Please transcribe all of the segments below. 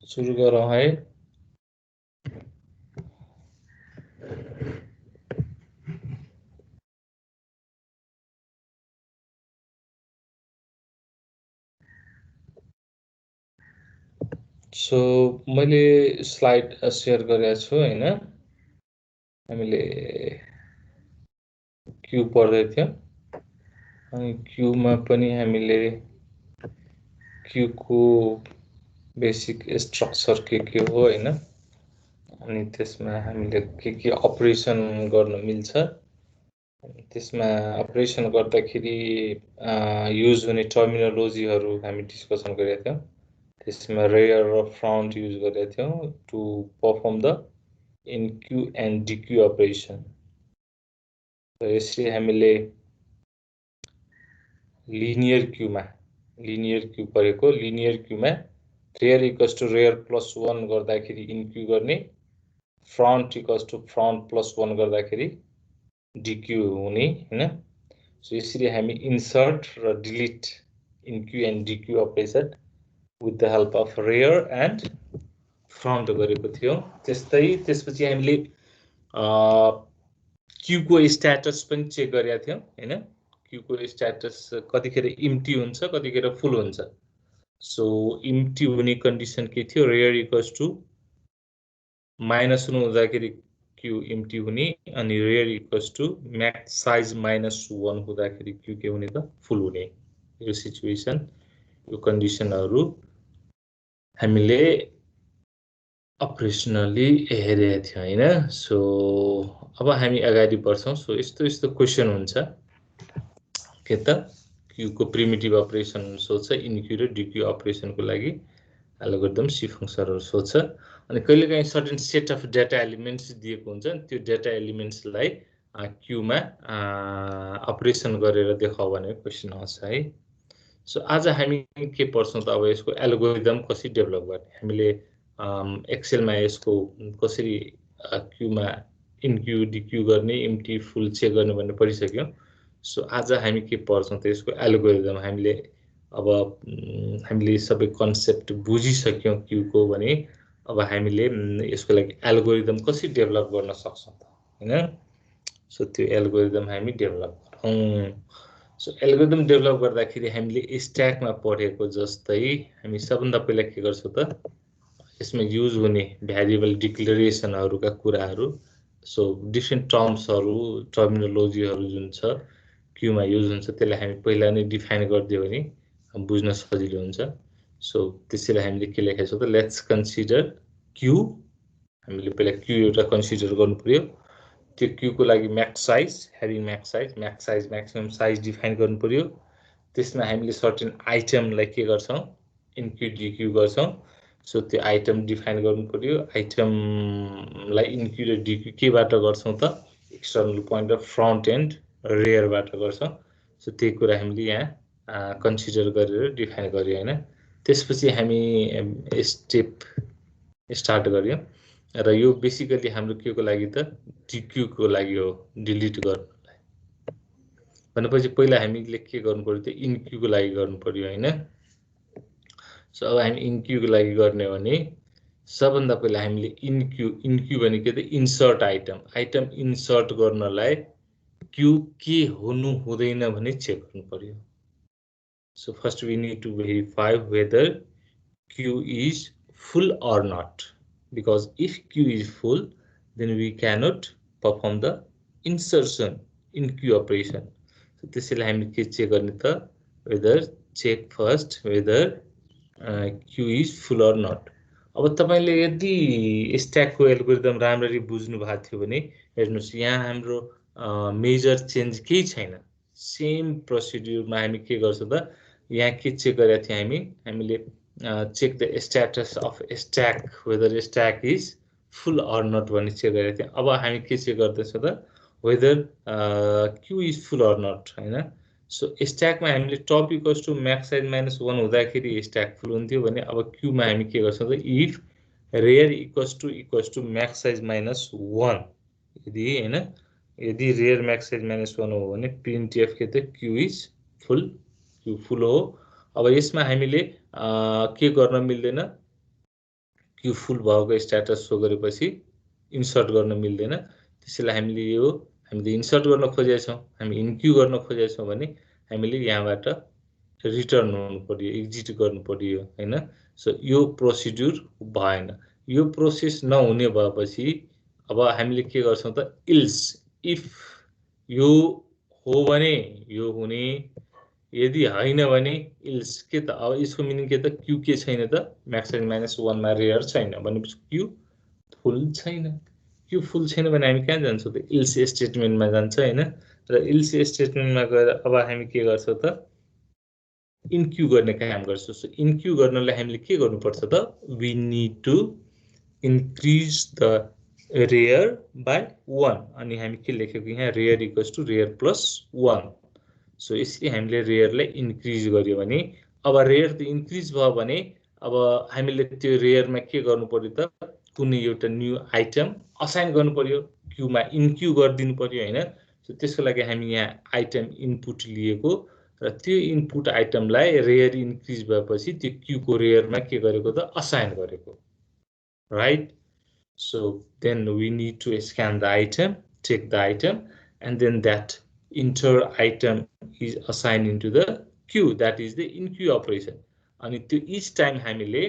सुरु गरौँ है। सो मैले स्लाइड शेयर गरेको छु हैन। हामीले क्यू पढ्दै थियौं अनि क्यूमा पनि हामीले क्यू को बेसिक स्ट्रक्चर के हो हैन, अनि त्यसमा हामीले के अपरेसन गर्न मिल्छ, त्यसमा अपरेसन गर्दाखेरि युज हुने टर्मिनोलोजीहरू हामी डिस्कसन गरेका थियौं। त्यसमा रेयर र फ्रन्ट युज गरेका थियौं to perform the enqueue and dequeue operation. यसरी हामीले लिनियर क्यू परेको, लिनियर क्यूमा rear equals to rear plus 1 गर्दाखेरि इनक्यू गर्ने, front equals to front plus 1 गर्दाखेरि डिक्यू हुने हैन। सो यसरी हामी इन्सर्ट र delete enqueue and dequeue operation with the help of rear and front गरेको थियौं। त्यस्तै त्यसपछि हामीले क्यू को स्ट्याटस पनि चेक गरेका थियौं हैन। क्यू को स्ट्याटस कतिखेर इम्प्टी हुन्छ, कतिखेर फुल हुन्छ। सो इम्प्टी हुने कन्डिसन के थियो, रेयर इक्वल्स टु -1 हुँदाखेरि क्यू इम्प्टी हुने, अनि rear equals to max size -1 हुँदाखेरि क्यू के हुने त फुल हुने। यो सिचुएसन, यो कन्डिसनहरु हामीले अपरेसनली हेरेका थियौं हैन। सो अब हामी अगाडि बढ्छौं। सो यस्तो क्वेशन हुन्छ के त क्यू को प्रिमिटिभ अपरेसन सोध्छ, इनक्यू र डिक्यू अपरेसनको लागि एल्गोरिदम सी फंक्सनहरु सोध्छ। अनि कहिलेकाहीँ certain set of data elements दिएको हुन्छ, त्यो डाटा एलिमेन्ट्सलाई क्यूमा अपरेसन गरेर देखाउ भनेर क्वेशन आउँछ है। सो आज हामी के पढ्छौं त, अब यसको एल्गोरिदम कसरी डेभलप गर्ने, हामीले एक्सेलमा यसको कसरी क्यूमा इनक्यू डिक्यू गर्ने, इम्प्टी फुल चेक गर्ने भन्ने पढिसक्यौं। सो आज हामी के पढ्छौं त, यसको एल्गोरिदम। हामीले सबै कन्सेप्ट बुझिसक्यौं क्यूको भने अब हामीले यसको लागि एल्गोरिदम कसरी डेभलप गर्न सक्छौं त हैन। सो त्यो एल्गोरिदम हामी डेभलप गरौँ। सो एल्गोरिदम डेभलप गर्दाखेरि हामीले स्ट्याकमा पढेको जस्तै हामी सबभन्दा पहिला के गर्छौं त, यसमा युज हुने भ्यारिएबल डिक्लेरेसनहरुका कुराहरु, सो डिफरेन्ट टर्म्सहरु, टर्मिनोलोजीहरु जुन छ क्यूमा युज हुन्छ त्यसलाई हामी पहिला नै डिफाइन गरिदियो भने बुझ्न सजिलो हुन्छ। सो त्यसैले हामीले के लेखेका छौं त, लेट्स कन्सिडर क्यू। हामीले पहिला क्यू एउटा कन्सिडर गर्नु पर्यो। त्यो क्यू को लागि max size, having max size maximum size define गर्नु पर्यो। त्यसमा हामीले सर्टेन आइटमलाई के गर्छौं, इनक्यू डिक्यू गर्छौं। सो त्यो आइटम डिफाइन गर्नु पर्यो। आइटमलाई इनक्यू र डिक्यू केबाट गर्छौं त, external point of front and रेयरबाट गर्छौं। सो त्यही कुरा हामीले यहाँ कन्सिडर गरेर डिफाइन गर्यो हैन। त्यसपछि हामी स्टेप स्टार्ट गर्यौं र यो बेसिकली हाम्रो के को लागि त, डिक्यू को लागि हो, डिलिट गर्नलाई। भनेपछि पहिला हामीले के गर्नु पर्यो त, इनक्यू को लागि गर्नु पर्यो हैन। सो अब हामी इनक्यू को लागि गर्ने हो भने सबभन्दा पहिला हामीले इनक्यू भनेको त इन्सर्ट आइटम इन्सर्ट गर्नलाई क्यू के हुनु हुँदैन भने चेक गर्नु पर्यो। So first we need to verify whether queue is full or not, because if queue is full then we cannot perform the insertion in queue operation. So त्यसैले हामीले के चेक गर्ने त, whether check first whether queue is full or not. अब तपाईले यदि स्ट्याकको algorithm राम्ररी बुझ्नु भएको थियो भने हेर्नुस्, यहाँ हाम्रो मेजर चेन्ज केही छैन। सेम प्रोसिड्युरमा हामी के गर्छौं त, यहाँ के चेक गरेका थियौं हामीले check the status of stack whether stack is full or not भन्ने चेक गरेका थियौं। अब हामी के चेक गर्दैछौं त, whether queue is full or not हैन। सो स्ट्याकमा हामीले top equals to max size -1 हुँदाखेरि स्ट्याक फुल हुन्थ्यो भने अब क्यूमा हामी के गर्छौं त, if rear equals to max size -1, यदि रेयर म्याक्स साइज -1 हो भने प्रिन्टएफ के त, क्यू इज फुल, क्यू फुल हो। अब यसमा हामीले के गर्न मिल्दैन, क्यू फुल भएको स्ट्याटस सो गरेपछि इन्सर्ट गर्न मिल्दैन। त्यसैले हामीले इन्सर्ट गर्न खोजेका छौँ, हामी इन्क्यू गर्न खोजेका छौँ भने हामीले यहाँबाट रिटर्न हुनु पर्यो, एक्जिट गर्नु पर्यो हैन। सो यो प्रोसिड्युर भएन। यो प्रोसेस नहुने भएपछि अब हामीले के गर्छौँ त, इल्स इफ यो हो भने यो हुने, यदि हैन भने इल्स के त। अब यसको मिनिङ के त, क्यू के छैन त, म्याक्स एन माइनस 1 मा रेयर छैन भनेपछि क्यू फुल छैन। क्यू फुल छैन भने हामी कहाँ जान्छौँ त, इल्स स्टेटमेन्टमा जान्छ हैन। र इल्स स्टेटमेन्टमा गएर अब हामी के गर्छौँ त, इन्क्यू गर्ने काम गर्छौँ। सो इन्क्यू गर्नलाई हामीले के गर्नुपर्छ त, we need to increase the rear by 1। अनि हामी के लेखेको यहाँ, rear equals to rear plus 1। So यसरी हामीले रेयरलाई इन्क्रिज गर्यो भने, अब रेयर त इन्क्रिज भयो भने अब हामीले त्यो रेयरमा के गर्नु पर्यो त, कुनै एउटा न्यू आइटम असाइन गर्नु पर्यो, क्यूमा इन्क्यू गरिदिनु पर्यो हैन। सो त्यसको लागि हामी यहाँ आइटम इनपुट लिएको र त्यो इनपुट आइटमलाई रेयर इन्क्रिज भएपछि त्यो क्यूको रेयरमा के गरेको त, असाइन गरेको, right. So then we need to scan the item, check the item, and then that enter item is assigned into the queue. That is the in queue operation. अनि त्यो each time हामीले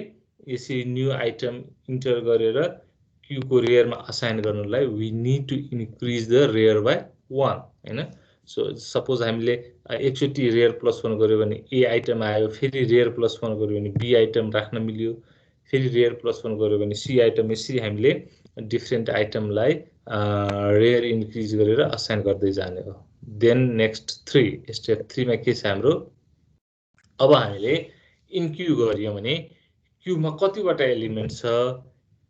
यसरी new item enter गरेर queue को rear मा assign गर्नलाई we need to increase the rear by 1 हैन। So suppose हामीले एकचोटी rear plus 1 गर्यो भने A item आयो, फेरि rear plus 1 गर्यो भने B item राख्न मिल्यो, फेरि रेयर प्लस 1 गर्यो भने सी आइटम, यसरी हामीले डिफ्रेन्ट आइटमलाई रेयर इन्क्रिज गरेर असाइन गर्दै जाने हो। देन नेक्स्ट 3 स्टेप 3 मा के छ हाम्रो, अब हामीले इन्क्यू गर्यौं भने क्यूमा कतिवटा एलिमेन्ट छ,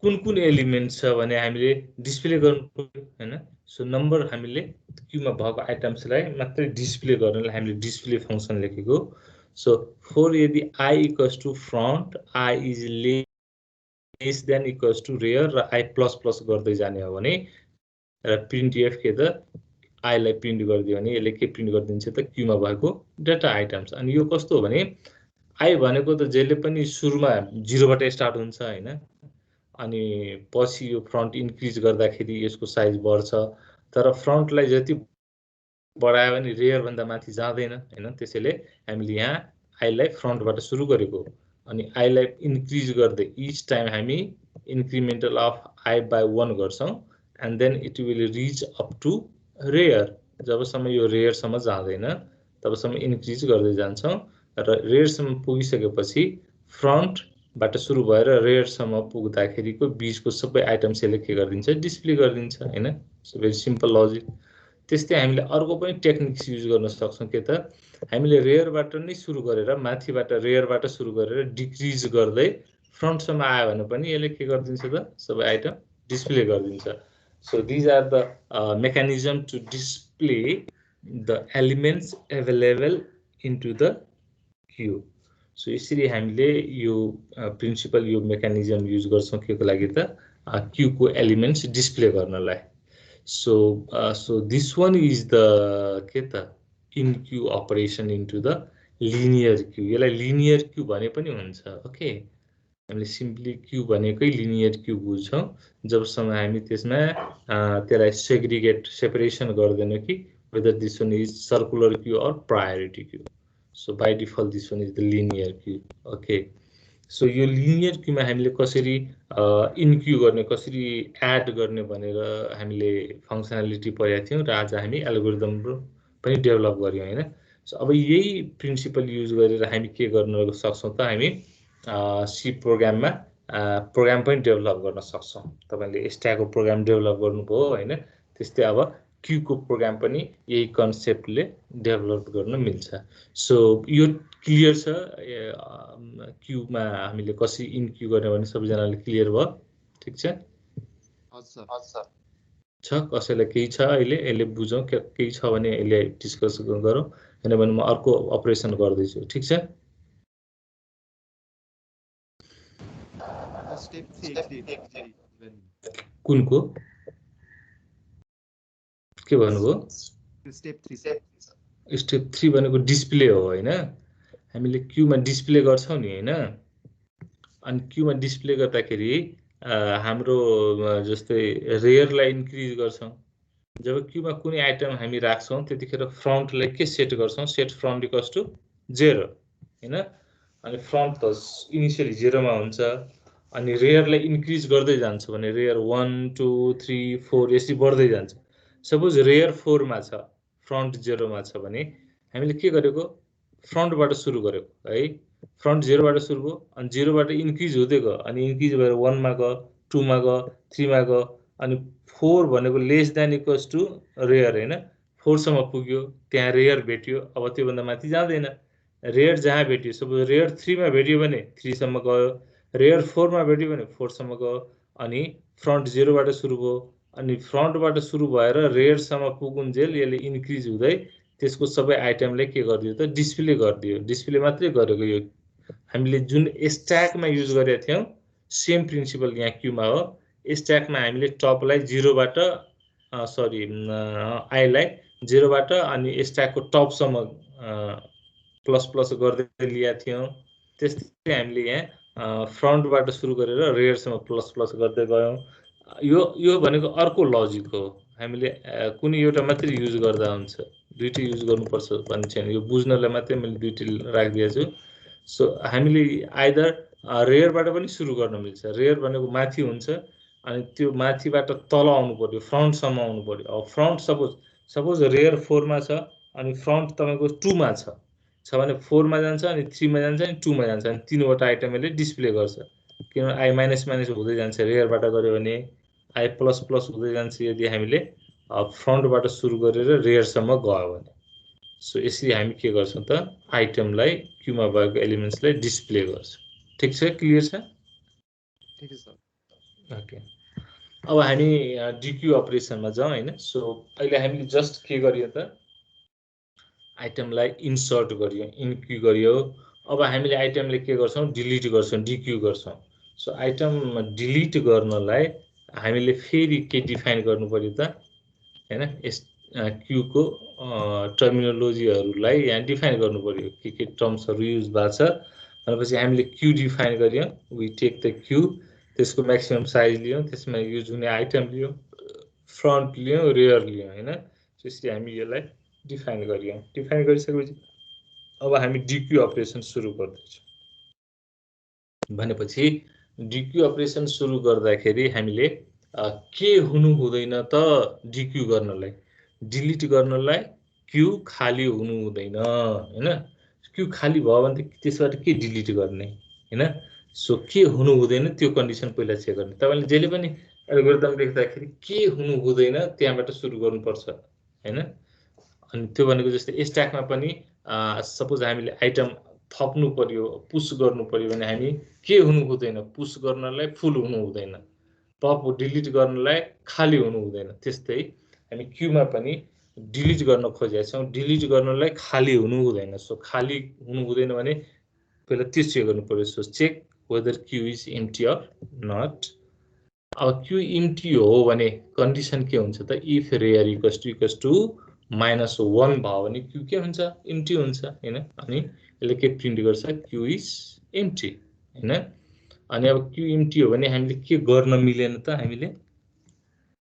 कुन एलिमेन्ट छ भने हामीले डिस्प्ले गर्नु पर्यो हैन। सो नम्बर हामीले क्यूमा भएको आइटम्सलाई मात्रै डिस्प्ले गर्नलाई हामीले डिस्प्ले फंक्सन लेखेको। सो फोर यदि I equals to front, I is less than equals to rear र I प्लस प्लस गर्दै जाने हो भने र प्रिन्टएफ के त I लाई प्रिन्ट गरिदियो भने यसले के प्रिन्ट गरिदिन्छ त, क्यूमा भएको डाटा आइटम्स। अनि यो कस्तो हो भने I भनेको त जहिले पनि सुरुमा 0 बाट स्टार्ट हुन्छ हैन, अनि पछि यो फ्रन्ट इन्क्रिज गर्दाखेरि यसको साइज बढ्छ, तर फ्रन्टलाई जति बढायो भने रेयर भन्दा माथि जाँदैन हैन। त्यसैले हामीले यहाँ I लाई फ्रन्टबाट सुरु गरेको, अनि I लाई इन्क्रिज गर्दै इच टाइम हामी इन्क्रिमेन्टल अफ I by 1 गर्छौं, and then it will reach up to rear. जबसम्म यो रेयर सम्म जाँदैन तबसम्म इन्क्रिज गर्दै जान्छौं, र रेयर सम्म पुगिसकेपछि फ्रन्ट बाट सुरु भएर रेयर सम्म पुग्दाखेरिको बीचको सबै आइटम्स यसले के गरिदिन्छ, डिस्प्ले गरिदिन्छ हैन। So very simple logic. त्यस्तै हामीले अर्को पनि टेक्निक्स युज गर्न सक्छौं के त, हामीले रेयरबाट नै सुरु गरेर माथिबाट रेयरबाट सुरु गरेर डिक्रिज गर्दै फ्रन्ट सम्म आयो भने पनि यसले के गरिदिन्छ त, सबै आइटम डिस्प्ले गरिदिन्छ। So these are the mechanism to display the elements available into the queue. So यसरी हामीले यो प्रिन्सिपल, यो मेकानिजम युज गर्छौं के को लागि त, क्यू को एलिमेन्ट्स डिस्प्ले गर्नलाई। So this one is the के त in queue operation into the linear queue। यसलाई linear queue भने पनि हुन्छ। ओके, हामीले सिम्पली क्यू भनेकै लिनियर क्यू बुझ्छौं जबसम्म हामी त्यसमा त्यसलाई सेपरेसन गर्दैन कि whether this one is circular queue or priority queue। So by default this one is the linear queue। okay, so यो लिनियर क्यूमा हामीले कसरी इन्क्यू गर्ने, कसरी एड गर्ने भनेर हामीले फंक्सनालिटी पढेका थियौं, र आज हामी एल्गोरिदम पनि डेभलप गर्यौं हैन। सो अब यही प्रिन्सिपल युज गरेर हामी के गर्न सक्छौं त, हामी सी प्रोग्राममा प्रोग्राम पनि डेभलप गर्न सक्छौं। तपाईले स्ट्याकको प्रोग्राम डेभलप गर्नुभयो हैन, त्यस्तै अब क्यूको प्रोग्राम पनि यही कन्सेप्टले डेभलप गर्न मिल्छ। सो यो क्लियर छ, क्यूमा हामीले कसरी इन्क्यू गर्ने भने सबैजनाले क्लियर भयो? ठीक छ? हजुर छ। कसैलाई केही छ अहिले? यसले बुझौं, केही छ भने यसले डिस्कस गरौँ, हैन भने म अर्को अपरेसन गर्दै छु। ठीक छ? कुनको के भन्नुभयो? स्टेप 3 भनेको डिस्प्ले हो हैन। हामीले क्यूमा डिस्प्ले गर्छौं नि हैन, अनि क्यूमा डिस्प्ले गर्दाखेरि हाम्रो जस्तै रेयरलाई इन्क्रिज गर्छौं। जब क्यूमा कुनै आइटम हामी राख्छौं त्यतिखेर फ्रन्टलाई के सेट गर्छौं, सेट फ्रन्ट इक्वल्स टु 0 हैन। अनि फ्रन्ट त इनिशियली 0 मा हुन्छ, अनि रेयरलाई इन्क्रिज गर्दै जान्छ भने रेयर 1 2 3 4 यसरी बढ्दै जान्छ। सपोज रेयर 4 मा छ, फ्रन्ट 0 मा छ भने हामीले के गरेको, फ्रन्टबाट सुरु गरेको है। फ्रन्ट 0 बाट सुरु भयो, अनि 0 बाट इन्क्रिज हुँदै गयो, अनि इन्क्रिज भएर 1 मा गयो, 2 मा गयो, 3 मा गयो, अनि 4 भनेको less than equals to rear हैन। 4 सम्म पुग्यो, त्यहाँ रेयर भेट्यो, अब त्यो भन्दा माथि जाँदैन। रेयर जहाँ भेट्यो, सपोज रेयर 3 मा भेट्यो भने 3 सम्म गयो, रेयर 4 मा भेट्यो भने 4 सम्म गयो, अनि फ्रन्ट 0 बाट सुरु भयो, अनि फ्रन्टबाट सुरु भएर रेयर सम्म पुगुन्जेल यसले इन्क्रिज हुँदै त्यसको सबै आइटमले के गर्दियो त डिस्प्ले गर्दियो। डिस्प्ले मात्रै गरेको यो हामीले जुन स्ट्याकमा युज गरेका थियौं सेम प्रिन्सिपल यहाँ क्यूमा हो। स्ट्याकमा हामीले टपलाई 0 बाट आईलाई 0 बाट अनि स्ट्याकको टपसम्म प्लस प्लस गर्दै लिएका थियौं। त्यस्तै हामीले यहाँ फ्रन्टबाट सुरु गरेर रेयरसम्म प्लस प्लस गर्दै गयौं। यो भनेको अर्को लजिक हो। हामीले कुनै एउटा मात्रै युज गर्दा हुन्छ, दुईटै युज गर्नुपर्छ भन्ने छैन। यो बुझ्नलाई मात्रै मैले दुईटै राखिदिएको छु। सो हामीले आइदर रेयरबाट पनि सुरु गर्न मिल्छ। रेयर भनेको माथि हुन्छ, अनि त्यो माथिबाट तल आउनु पर्यो, फ्रन्टसम्म आउनु पर्यो। अब फ्रन्ट सपोज रेयर 4 मा छ, अनि फ्रन्ट तपाईको 2 मा छ भने 4 मा जान्छ, अनि 3 मा जान्छ, अनि 2 मा जान्छ, अनि तीनवटा आइटमले डिस्प्ले गर्छ। किनभने आई माइनस माइनस हुँदै जान्छ रेयरबाट गर्यो भने, आई प्लस प्लस हुँदै जान्छ यदि हामीले फ्रन्टबाट सुरु गरेर रेयरसम्म गयो भने। सो यसरी हामी के गर्छौं त आइटमलाई क्यूमा भएको एलिमेन्ट्सलाई डिस्प्ले गर्छौं। ठीक छ, क्लियर छ? ठीक छ। ओके, अब हामी डिक्यू अपरेसनमा जाउँ हैन। सो अहिले हामीले जस्ट के गरियो त आइटमलाई इन्सर्ट गरियो, इन्क्यू गरियो। अब हामीले आइटमले के गर्छौं, डिलिट गर्छौं, डिक्यू गर्छौं। सो आइटम डिलिट गर्नलाई हामीले फेरि के डिफाइन गर्नु पर्यो त हैन। क्यू को टर्मिनोलोजीहरुलाई यहाँ डिफाइन गर्नु पर्यो, के टर्म्सहरु युज भएको छ भनेपछि हामीले क्यू डिफाइन गरियौं। वी टेक द क्यू, त्यसको म्याक्सिमम साइज लियौं, त्यसमा युज हुने आइटम लियौं, फ्रन्ट लियौं, रेयर लियौं हैन। त्यसरी हामी यसलाई डिफाइन गरियौं। डिफाइन गरिसकेपछि अब हामी डिक्यू अपरेसन सुरु गर्दैछौं। भनेपछि डिक्यू अपरेसन सुरु गर्दाखेरि हामीले के हुनु हुँदैन त डिक्यू गर्नलाई, डिलिट गर्नलाई क्यू खाली हुनु हुँदैन हैन। क्यू खाली भयो भने त्यसबाट के डिलिट गर्ने हैन। सो के हुनु हुँदैन त्यो कन्डिसन पहिला चेक गर्ने। तपाईले जहिले पनि एल्गोरिदम लेख्दाखेरि के हुनु हुँदैन त्यहाँबाट सुरु गर्नुपर्छ हैन। अनि त्यो भनेको जस्तै स्ट्याकमा पनि सपोज हामीले आइटम थप्नु पर्यो, पुश गर्नु पर्यो भने हामी के हुनु हुँदैन, पुश गर्नलाई फुल हुनु हुँदैन, पप डिलिट गर्नलाई खाली हुनु हुँदैन। त्यस्तै हामी क्यूमा पनि डिलिट गर्न खोजेका छौं, डिलिट गर्नलाई खाली हुनु हुँदैन। सो खाली हुनु हुँदैन भने पहिला त्यो चेक गर्नु पर्यो। So check whether queue is empty or not. अब क्यू एम्प्टी हो भने कन्डिसन के हुन्छ त, इफ रेयर इक्वल्स टु -1 भयो भने क्यू के हुन्छ, एम्प्टी हुन्छ हैन। अनि यसले के प्रिन्ट गर्छ, क्यू इज एम्प्टी हैन। अनि अब क्यू एम्प्टी हो भने हामीले के गर्न मिलेन त, हामीले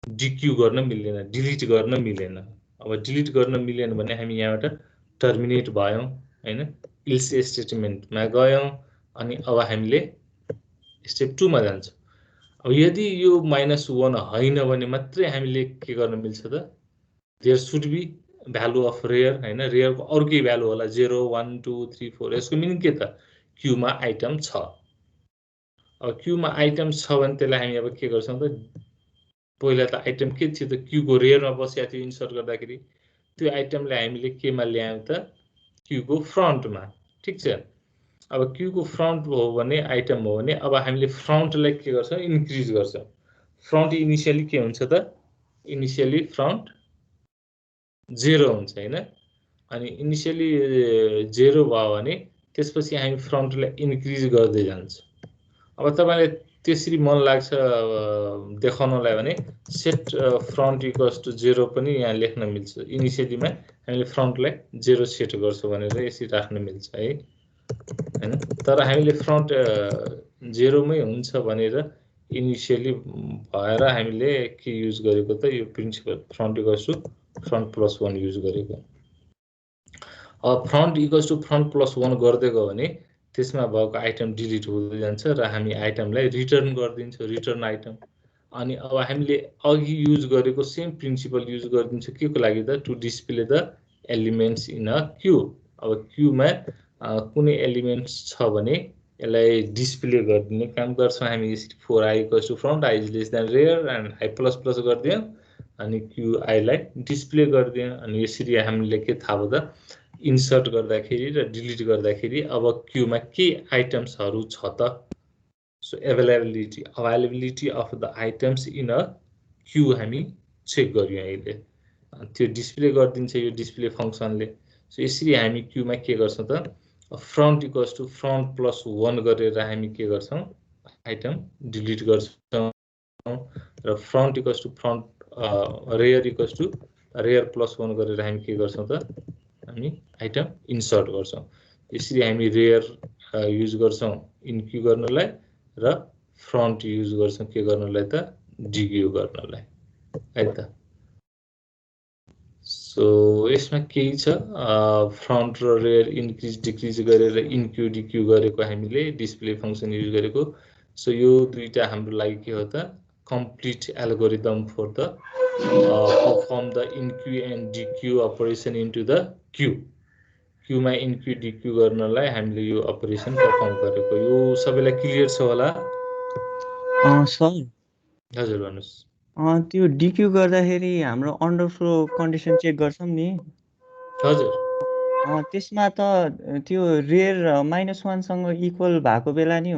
डिक्यू गर्न मिलेन, डिलिट गर्न मिलेन। अब डिलिट गर्न मिलेन भने हामी यहाँबाट टर्मिनेट भयौं हैन, इल्स स्टेटमेन्टमा गयौं। अनि अब हामीले स्टेप 2 मा जान्छौं। अब यदि यो -1 हैन भने मात्रै हामीले के गर्न मिल्छ त, there should be value of rear हैन। रेयरको अर्कै भ्यालु होला, 0 1 2 3 4। यसको मिनिङ के त, क्यूमा आइटम छ। अब क्यूमा आइटम छ भने त्यसलाई हामी अब के गर्छौं त, पहिला त आइटम के थियो त, क्यूको रेयरमा बसेको थियो इन्सर्ट गर्दाखेरि, त्यो आइटमलाई हामीले केमा ल्यायौं त, क्यूको फ्रन्टमा। ठीक छ। अब क्यूको फ्रन्ट हो भने आइटम हो भने अब हामीले फ्रन्टलाई के गर्छौं, इन्क्रिज गर्छौं। फ्रन्ट इनिशियली के हुन्छ त, इनिशियली फ्रन्ट 0 हुन्छ हैन। अनि इनिशियली 0 भयो भने त्यसपछि हामी फ्रन्टलाई इन्क्रिज गर्दै जान्छौं। अब तपाईलाई त्यसरी मन लाग्छ देखाउनलाई भने सेट फ्रन्ट इक्वल्स टु 0 पनि यहाँ लेख्न मिल्छ। इनिशियलीमा हामीले फ्रन्टलाई 0 सेट गर्छौं भनेर यसरी राख्न मिल्छ है। हैन। तर हामीले फ्रन्ट 0 मै हुन्छ भनेर इनिशियली भएर हामीले के युज गरेको त यो principle front equals to front plus 1 use गरेको। अब front equals to front plus 1 गर्दै गयो भने त्यसमा भएको आइटम डिलिट हुँदै जान्छ र हामी आइटमलाई रिटर्न गरिदिन्छौँ, रिटर्न आइटम। अनि अब हामीले अघि युज गरेको सेम प्रिन्सिपल युज गरिदिन्छ के को लागि त, to display the elements in a queue. अब क्यूमा कुनै एलिमेन्ट्स छ भने यसलाई डिस्प्ले गरिदिने काम गर्छौँ हामी यसरी। 4i equals to front, i is less than rear and i plus plus गरिदियौँ अनि क्यू आईलाई डिस्प्ले गरिदियौँ। अनि यसरी हामीले के थाहा भयो त, इन्सर्ट गर्दाखेरि र डिलिट गर्दाखेरि अब क्यूमा के आइटम्सहरू छ त। So availability of the items in a Q हामी चेक गर्यौँ अहिले। त्यो डिस्प्ले गरिदिन्छ यो डिस्प्ले फङ्सनले। सो यसरी हामी क्यूमा के गर्छौँ त, front equals to front plus 1 गरेर हामी के गर्छौँ, आइटम डिलिट गर्छौँ। र front equals to front rear equals to rear plus 1 गरेर हामी के गर्छौँ त, हामी आइटम इन्सर्ट गर्छौँ। यसरी हामी रेयर युज गर्छौँ इन्क्यू गर्नलाई र फ्रन्ट युज गर्छौँ के गर्नलाई त, डिक्यू गर्नलाई है त। सो यसमा केही छ, फ्रन्ट र रेयर इन्क्रिज डिक्रिज गरेर इन्क्यू डिक्यू गरेको हामीले डिस्प्ले फङ्सन युज गरेको। सो यो दुईटा हाम्रो लागि के हो त, complete algorithm for the perform the enqueue and dequeue operation into the queue. क्यूमा इन्क्यू डिक्यू गर्नलाई हामीले यो अपरेसन परफर्म गरेको। यो सबैलाई क्लियर छ होला? सर हजुर भन्नुहोस्। त्यो डिक्यू गर्दाखेरि हाम्रो अन्डरफ्लो कन्डिसन चेक गर्छौँ नि। हजुर त्यसमा त त्यो रेयर -1 सँग इक्वल भएको बेला नि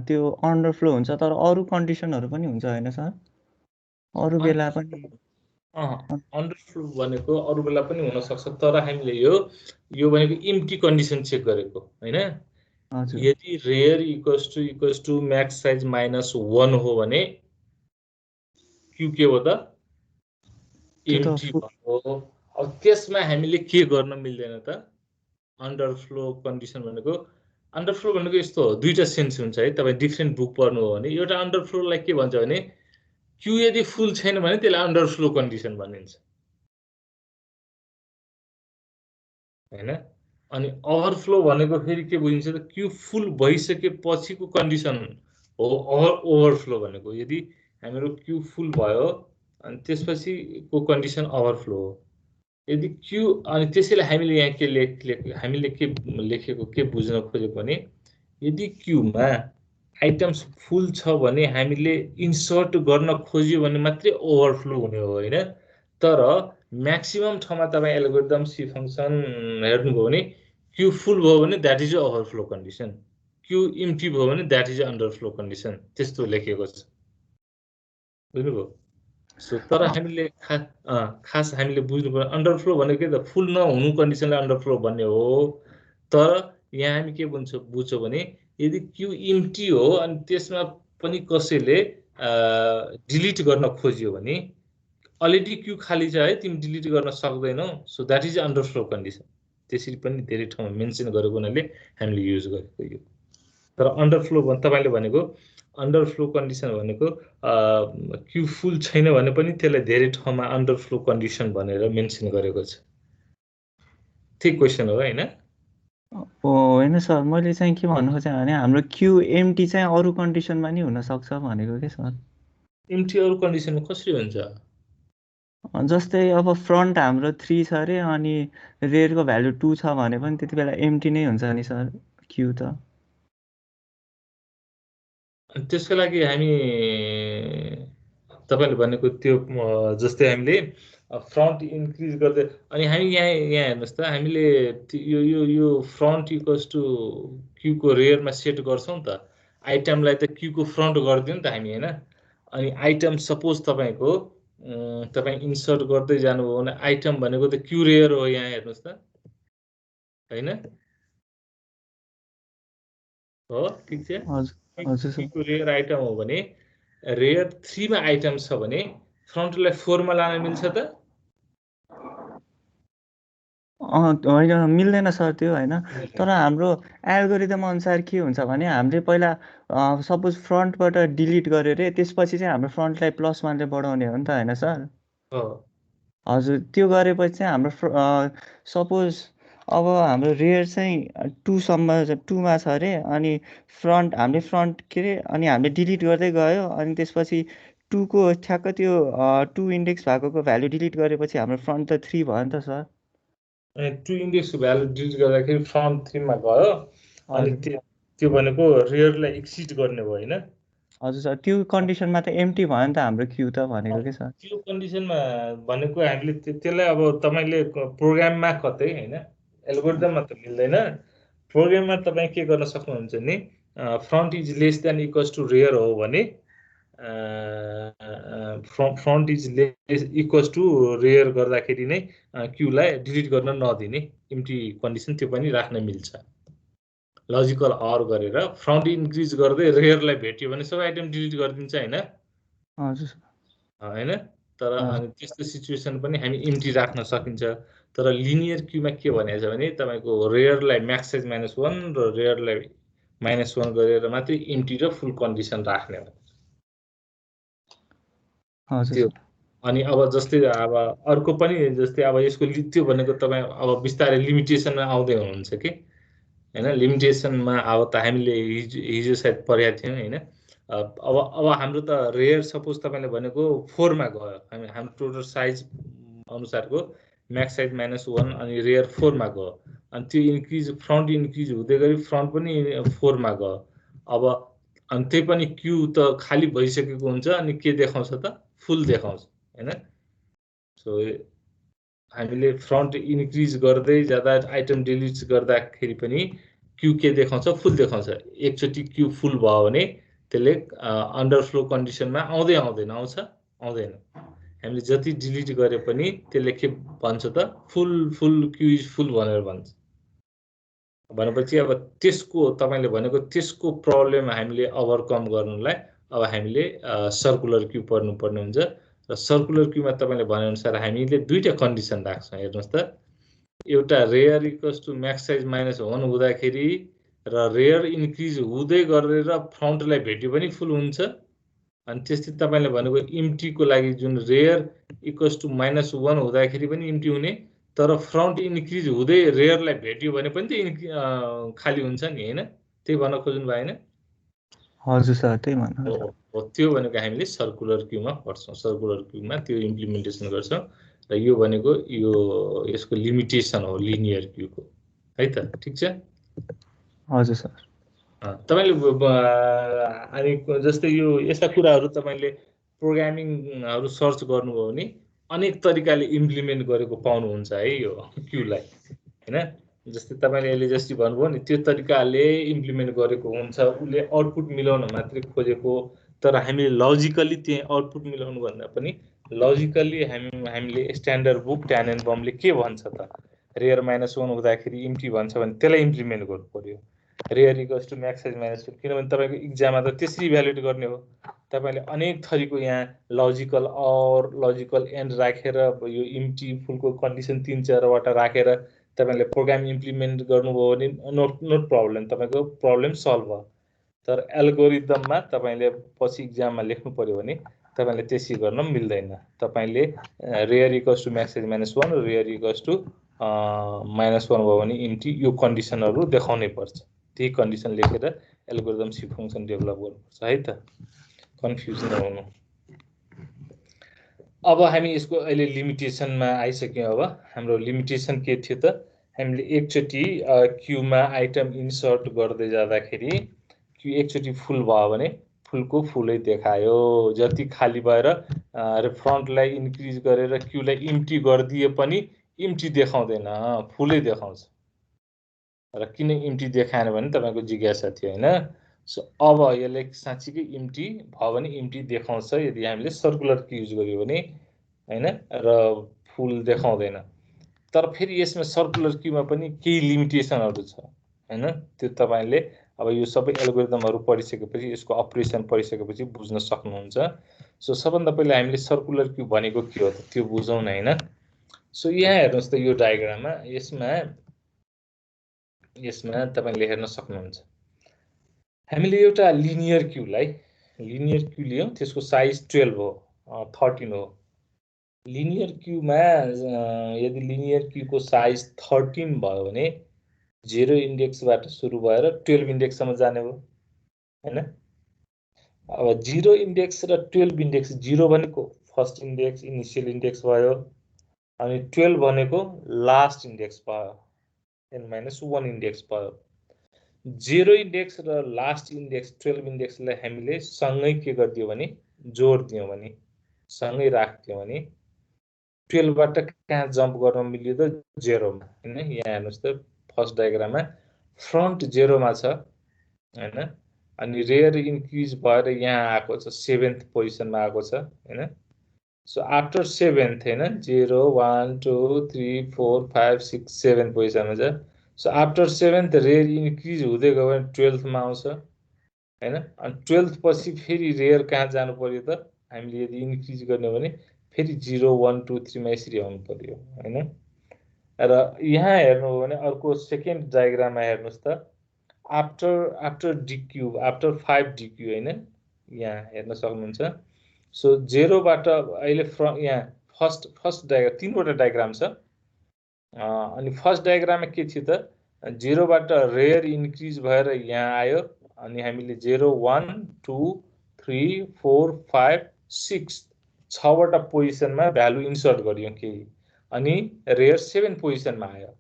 त्यो अन्डरफ्लो हुन्छ, तर अरू कन्डिसनहरू पनि हुन्छ होइन सर? अरू बेला पनि अन्डरफ्लो भनेको अरू बेला पनि हुन सक्छ, तर हामीले यो भनेको इम्प्टी कन्डिसन चेक गरेको होइन। यदि rear equals to max size -1 हो भने क्यू के हो त, इम्प्टी हो। अब त्यसमा हामीले के गर्न मिल्दैन त, अन्डरफ्लो कन्डिसन भनेको, अन्डरफ्लो भनेको यस्तो हो, दुईटा सेन्स हुन्छ है। तपाईँ डिफ्रेन्ट बुक पढ्नु हो भने एउटा अन्डरफ्लोलाई के भन्छ भने, क्यू यदि फुल छैन भने त्यसलाई अन्डरफ्लो कन्डिसन भनिन्छ हैन। अनि ओभरफ्लो भनेको फेरि के बुझिन्छ त, क्यू फुल भइसकेपछिको कन्डिसन हो ओभरफ्लो भनेको। यदि हाम्रो क्यू फुल भयो अनि त्यसपछिको कन्डिसन ओभरफ्लो हो। यदि क्यू, अनि त्यसैले हामीले यहाँ के हामीले के लेखेको, के बुझ्न खोजेको भने, यदि क्यूमा आइटम्स फुल छ भने हामीले इन्सर्ट गर्न खोज्यो भने मात्रै ओभरफ्लो हुने हो होइन। तर म्याक्सिमम ठाउँमा तपाईँ एल्गोरिदम सी फङ्सन हेर्नुभयो भने क्यू फुल भयो भने that is a overflow condition, Q empty भयो भने द्याट इज अ अन्डरफ्लो कन्डिसन, त्यस्तो लेखेको छ, बुझ्नुभयो। सो तर हामीले खास हामीले बुझ्नुपर्ने, अन्डरफ्लो भनेको के त, फुल नहुनु कन्डिसनलाई अन्डरफ्लो भन्ने हो। तर यहाँ हामी के बुझ्छौँ भने, यदि क्यू इम्प्टी हो अनि त्यसमा पनि कसैले डिलिट गर्न खोज्यो भने, अलरेडी क्यू खाली छ है, तिमी डिलिट गर्न सक्दैनौ, सो द्याट इज अन्डरफ्लो कन्डिसन। त्यसरी पनि धेरै ठाउँमा मेन्सन गरेको हुनाले हामीले युज गरेको यो। तर अन्डरफ्लो तपाईँले भनेको अन्डरफ्लो कन्डिसन भनेको क्यू फुल छैन भने पनि त्यसलाई धेरै ठाउँमा अन्डरफ्लो कन्डिसन भनेर मेन्सन गरेको छ। ठिक क्वेसन हो होइन? होइन सर, मैले चाहिँ के भन्नु खोजेँ भने हाम्रो क्यू एम्टी चाहिँ अरू कन्डिसनमा नि हुनसक्छ भनेको के सर। एम्टी अरू कन्डिसनमा कसरी हुन्छ? जस्तै अब फ्रन्ट हाम्रो 3 छ अरे अनि रेयरको भ्यालु 2 छ भने पनि त्यति बेला एम्टी नै हुन्छ नि सर क्यू त। त्यसको लागि हामी तपाईँले भनेको त्यो जस्तै हामीले फ्रन्ट इन्क्रिज गर्दै, अनि हामी यहाँ हेर्नुहोस् त, हामीले यो फ्रन्ट इक्वल्स टु क्यूको रेयरमा सेट गर्छौँ त, आइटमलाई त क्यूको फ्रन्ट गरिदियो नि त हामी होइन। अनि आइटम सपोज तपाईँको तपाईँ इन्सर्ट गर्दै जानुभयो भने आइटम भनेको त क्यू रेयर हो, यहाँ हेर्नुहोस् त होइन हो, ठिक छ। क्यूको रेयर आइटम हो भने, रेयर 3 मा आइटम छ भने फ्रन्टलाई 4 मा लान मिल्छ त? होइन मिल्दैन सर त्यो होइन। तर हाम्रो एल्गोरिदम अनुसार के हुन्छ भने हामीले पहिला सपोज फ्रन्टबाट डिलिट गऱ्यो अरे, त्यसपछि चाहिँ हाम्रो फ्रन्टलाई +1 ले बढाउने हो नि त होइन सर? हजुर, त्यो गरेपछि चाहिँ हाम्रो सपोज अब हाम्रो रेयर चाहिँ 2 सम्म 2 मा छ अरे, अनि हामीले फ्रन्ट के अरे अनि हामीले डिलिट गर्दै गयो, अनि त्यसपछि 2 को ठ्याक्क त्यो 2 इन्डेक्स भएको भ्यालु डिलिट गरेपछि हाम्रो फ्रन्ट त 3 भयो नि त सर। 2 इन्डेक्सको भ्यालु डिलिट गर्दाखेरि फ्रन्ट 3 मा गयो, अनि हजुर त्यो भनेको रेयरलाई एक्सिड गर्ने भयो होइन? हजुर सर, त्यो कन्डिसनमा त एम्प्टी भयो नि त हाम्रो क्यू त भनेको के सर। त्यो कन्डिसनमा भनेको हामीले त्यसलाई अब तपाईले प्रोग्राममा कतै होइन, एल्गोरिदममा त मिल्दैन। प्रोग्राममा तपाईँ के गर्न सक्नुहुन्छ नि, front is less than equals to rear हो भने front is less equals to rear गर्दाखेरि नै क्यूलाई डिलिट गर्न नदिने एम्प्टी कन्डिसन त्यो पनि राख्न मिल्छ। लजिकल अर गरेर फ्रन्ट इन्क्रिज गर्दै रेयरलाई भेट्यो भने सबै आइटम डिलिट गरिदिन्छ होइन? हजुर होइन? तर अनि त्यस्तो सिचुएसन पनि हामी एम्प्टी राख्न सकिन्छ। तर लिनियर क्यूमा के भनेको छ भने तपाईको रेयरलाई म्याक्स साइज -1 र रेयरलाई -1 गरेर मात्रै एम्प्टी र फुल कन्डिसन राख्ने हो। त्यो अनि अब जस्तै अब अर्को पनि जस्तै अब यसको त्यो भनेको तपाईँ अब बिस्तारै लिमिटेसनमा आउँदै हुनुहुन्छ कि हैन? लिमिटेसनमा अब त हामीले हिजो सायद पढेका थियौँ हैन? अब हाम्रो त रेयर सपोज तपाईले भनेको 4 मा गयो, हाम्रो टोटल साइज अनुसारको म्याक्स साइज -1 अनि रेयर 4 मा गयो, अनि त्यो इन्क्रिज फ्रन्ट इन्क्रिज हुँदै गरी फ्रन्ट पनि 4 मा गयो। अब अनि त्यही पनि क्यू त खाली भइसकेको हुन्छ, अनि के देखाउँछ त फुल देखाउँछ हैन? सो हामीले फ्रन्ट इन्क्रिज गर्दै जाँदा आइटम डिलिट गर्दाखेरि पनि क्यू के देखाउँछ? फुल देखाउँछ। एकचोटि क्यू फुल भयो भने त्यसले अन्डरफ्लो कन्डिसनमा आउँदैन, आउँदैन। हामीले जति डिलिट गरे पनि त्यसले के भन्छ त? फुल क्यू इज फुल भनेर भन्छ। भनेपछि अब त्यसको तपाईले भनेको त्यसको प्रब्लम हामीले ओभरकम गर्नलाई अब हामीले सर्कुलर क्यू पढ्नुपर्ने हुन्छ। र सर्कुलर क्यूमा तपाईले भनेअनुसार हामीले दुईटा कन्डिसन राख्छौँ। हेर्नुहोस् त, एउटा rear equals to max size -1 हुँदाखेरि र रेयर इन्क्रिज हुँदै गरेर फ्रन्टलाई भेट्यो पनि फुल हुन्छ, अनि त्यस्तै तपाईले भनेको इम्प्टीको लागि जुन रेयर इक्वल्स टु -1 हुँदाखेरि पनि इम्प्टी हुने, तर फ्रन्ट इन्क्रिज हुँदै रेयरलाई भेट्यो भने पनि त खाली हुन्छ नि हैन? त्यही भन्न खोज्नु भयो हैन? हजुर सर, त्यही भन्नु हो। त्यो भनेको हामीले सर्कुलर क्यूमा पढ्छौँ। सर्कुलर क्यूमा त्यो इम्प्लिमेन्टेसन गर्छौँ, र यो भनेको यसको लिमिटेसन हो लिनियर क्यूको, है त? ठिक छ? हजुर सर। तपाईले अनि जस्तै यो यस्ता कुराहरू तपाईले प्रोग्रामिङहरू सर्च गर्नुभयो भने अनेक तरिकाले इम्प्लिमेन्ट गरेको पाउनुहुन्छ है यो क्यूलाई हैन? जस्तै तपाईले अहिले जस्तै भन्नुभयो नि, त्यो तरिकाले इम्प्लिमेन्ट गरेको हुन्छ। उसले आउटपुट मिलाउन मात्रै खोजेको, तर हामीले लजिकली त्यही आउटपुट मिलाउनु भन्दा पनि लजिकली हामीले स्ट्यान्डर्ड बुक ट्यानेनबमले के भन्छ त? रेयर -1 हुँदाखेरि इम्प्टी भन्छ भने त्यसलाई इम्प्लिमेन्ट गर्नु पर्यो। Rear equals to max size -1, किनभने तपाईको इक्जाममा त त्यसरी इभ्यालुएट गर्ने हो। तपाईले अनेक थरीको यहाँ लजिकल अर लजिकल एन्ड राखेर यो इम्प्टी फुलको कन्डिसन 3-4 वटा राखेर तपाईले प्रोग्राम इम्प्लिमेन्ट गर्नुभयो भने नो प्रब्लम, तपाईको प्रब्लम सल्भ भयो। तर एल्गोरिदममा तपाईले पछि इक्जाममा लेख्नु पर्यो भने तपाईले त्यसरी गर्न मिल्दैन। तपाईले rear equals to max size -1 र रेयर इक्वल्स टु -1 भयो भने इम्प्टी, यो कन्डिसनहरू देखाउनै पर्छ। त्यही कन्डिसन लेखेर एल्गोरिदम सी फङ्सन डेभलप गर्नुपर्छ है त? कन्फ्युज नहुनु। अब हामी यसको अहिले लिमिटेसनमा आइसक्यौँ। अब हाम्रो लिमिटेसन के थियो त? हामीले एकचोटि क्यूमा आइटम इन्सर्ट गर्दै जाँदाखेरि क्यू एकचोटि फुल भयो भने फुलको फुलै देखायो। जति खाली भएर फ्रन्टलाई इन्क्रिज गरेर क्यूलाई इम्प्टी गरिदिए पनि इम्प्टी देखाउँदैन, फुलै देखाउँछ। र किन इम्प्टी देखाएन भने तपाईको जिज्ञासा थियो हैन? सो अब यसले साँच्चीकै इम्प्टी भयो भने इम्प्टी देखाउँछ यदि हामीले सर्कुलर की युज गर्यो भने हैन? र फुल देखाउँदैन। तर फेरि यसमा सर्कुलर क्यूमा पनि केही लिमिटेसनहरू छ हैन? त्यो तपाईले अब यो सबै एल्गोरिदमहरू पढिसकेपछि, यसको अपरेसन पढिसकेपछि बुझ्न सक्नुहुन्छ। सो सबभन्दा पहिले हामीले सर्कुलर क्यू भनेको के हो त त्यो बुझौँ न हैन? सो यहाँ हेर्नुहोस् त यो डायग्राममा यसमा तपाईले हेर्न सक्नुहुन्छ हामीले एउटा लिनियर क्यूलाई लियौं त्यसको साइज 12 हो 13 हो लिनियर क्यूमा यदि लिनियर क्यूको साइज 13 भयो भने 0 इन्डेक्सबाट सुरु भएर 12 इन्डेक्ससम्म जाने हो हैन अब 0 इन्डेक्स र 12 इन्डेक्स 0 भनेको फर्स्ट इन्डेक्स इनिशियल इन्डेक्स भयो अनि 12 भनेको लास्ट इन्डेक्स भयो n-1 इन्डेक्स भयो 0 इन्डेक्स र लास्ट इन्डेक्स 12 इन्डेक्सलाई हामीले सँगै के गर्दियो भने जोड दियौं भने सँगै राख्दियौं भने 12 बाट कहाँ जम्प गर्न मिल्यो त 0 मा हैन यहाँ हेर्नुस् त फर्स्ट डायग्राममा फ्रन्ट 0 मा छ हैन अनि रेयर इन्क्रिज भएर यहाँ आएको छ 7th पोजिसनमा आएको छ हैन सो आफ्टर 7th हैन 0 1 2 3 4 5 6 7 पोजिसनमा छ so after 7th rare increase हुँदै गयो भने 12th मा आउँछ हैन अनि 12th पछि फेरि रेयर कहाँ जानु पर्यो त हामीले यदि इन्क्रिज गर्ने हो भने फेरि 0 1 2 3 मा यसरी आउनु पर्यो हैन र यहाँ हेर्नु हो भने अर्को सेकेन्ड डायग्राममा हेर्नुस् त after d cube after 5 d cube हैन यहाँ हेर्न सक्नुहुन्छ सो 0 बाट अहिले यहाँ फर्स्ट डायग्राम तीनवटा डायग्राम छ अनि फर्स्ट डायग्राममा के थियो त 0 बाट रेयर इन्क्रिज भएर यहाँ आयो अनि हामीले 0 1 2 3 4 5 6 6वटा पोजिसनमा भ्यालु इन्सर्ट गरियौं केही अनि रेयर 7 पोजिसनमा आयो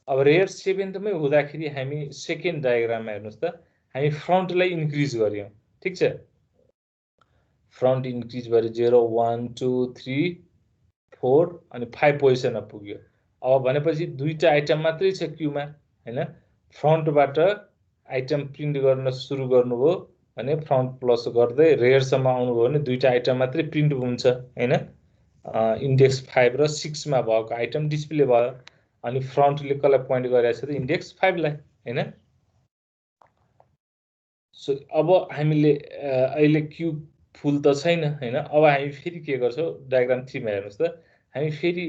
अब रेयर 7th मै हुँदाखेरि हामी सेकेन्ड डायग्राममा हेर्नुस् त हामी फ्रन्टलाई इन्क्रिज गर्यौं ठीक छ फ्रन्ट इन्क्रिज भएर 0 1 2 3 4 अनि 5 पोजिसनमा पुग्यो अब भनेपछि दुईटा आइटम मात्रै छ क्यूमा हैन फ्रन्टबाट आइटम प्रिन्ट गर्न सुरु गर्नुभयो भने फ्रन्ट प्लस गर्दै रेयर सम्म आउनुभयो भने दुईटा आइटम मात्रै प्रिन्ट हुन्छ हैन इन्डेक्स 5 र 6 मा भएको आइटम डिस्प्ले भयो अनि फ्रन्टले कसलाई पोइन्ट गरिरहेछ त इन्डेक्स 5 लाई हैन सो अब हामीले अहिले क्यू फुल त छैन हैन अब हामी फेरि के गर्छौं डायग्राम 3 मा हेर्नुस् त हामी फेरि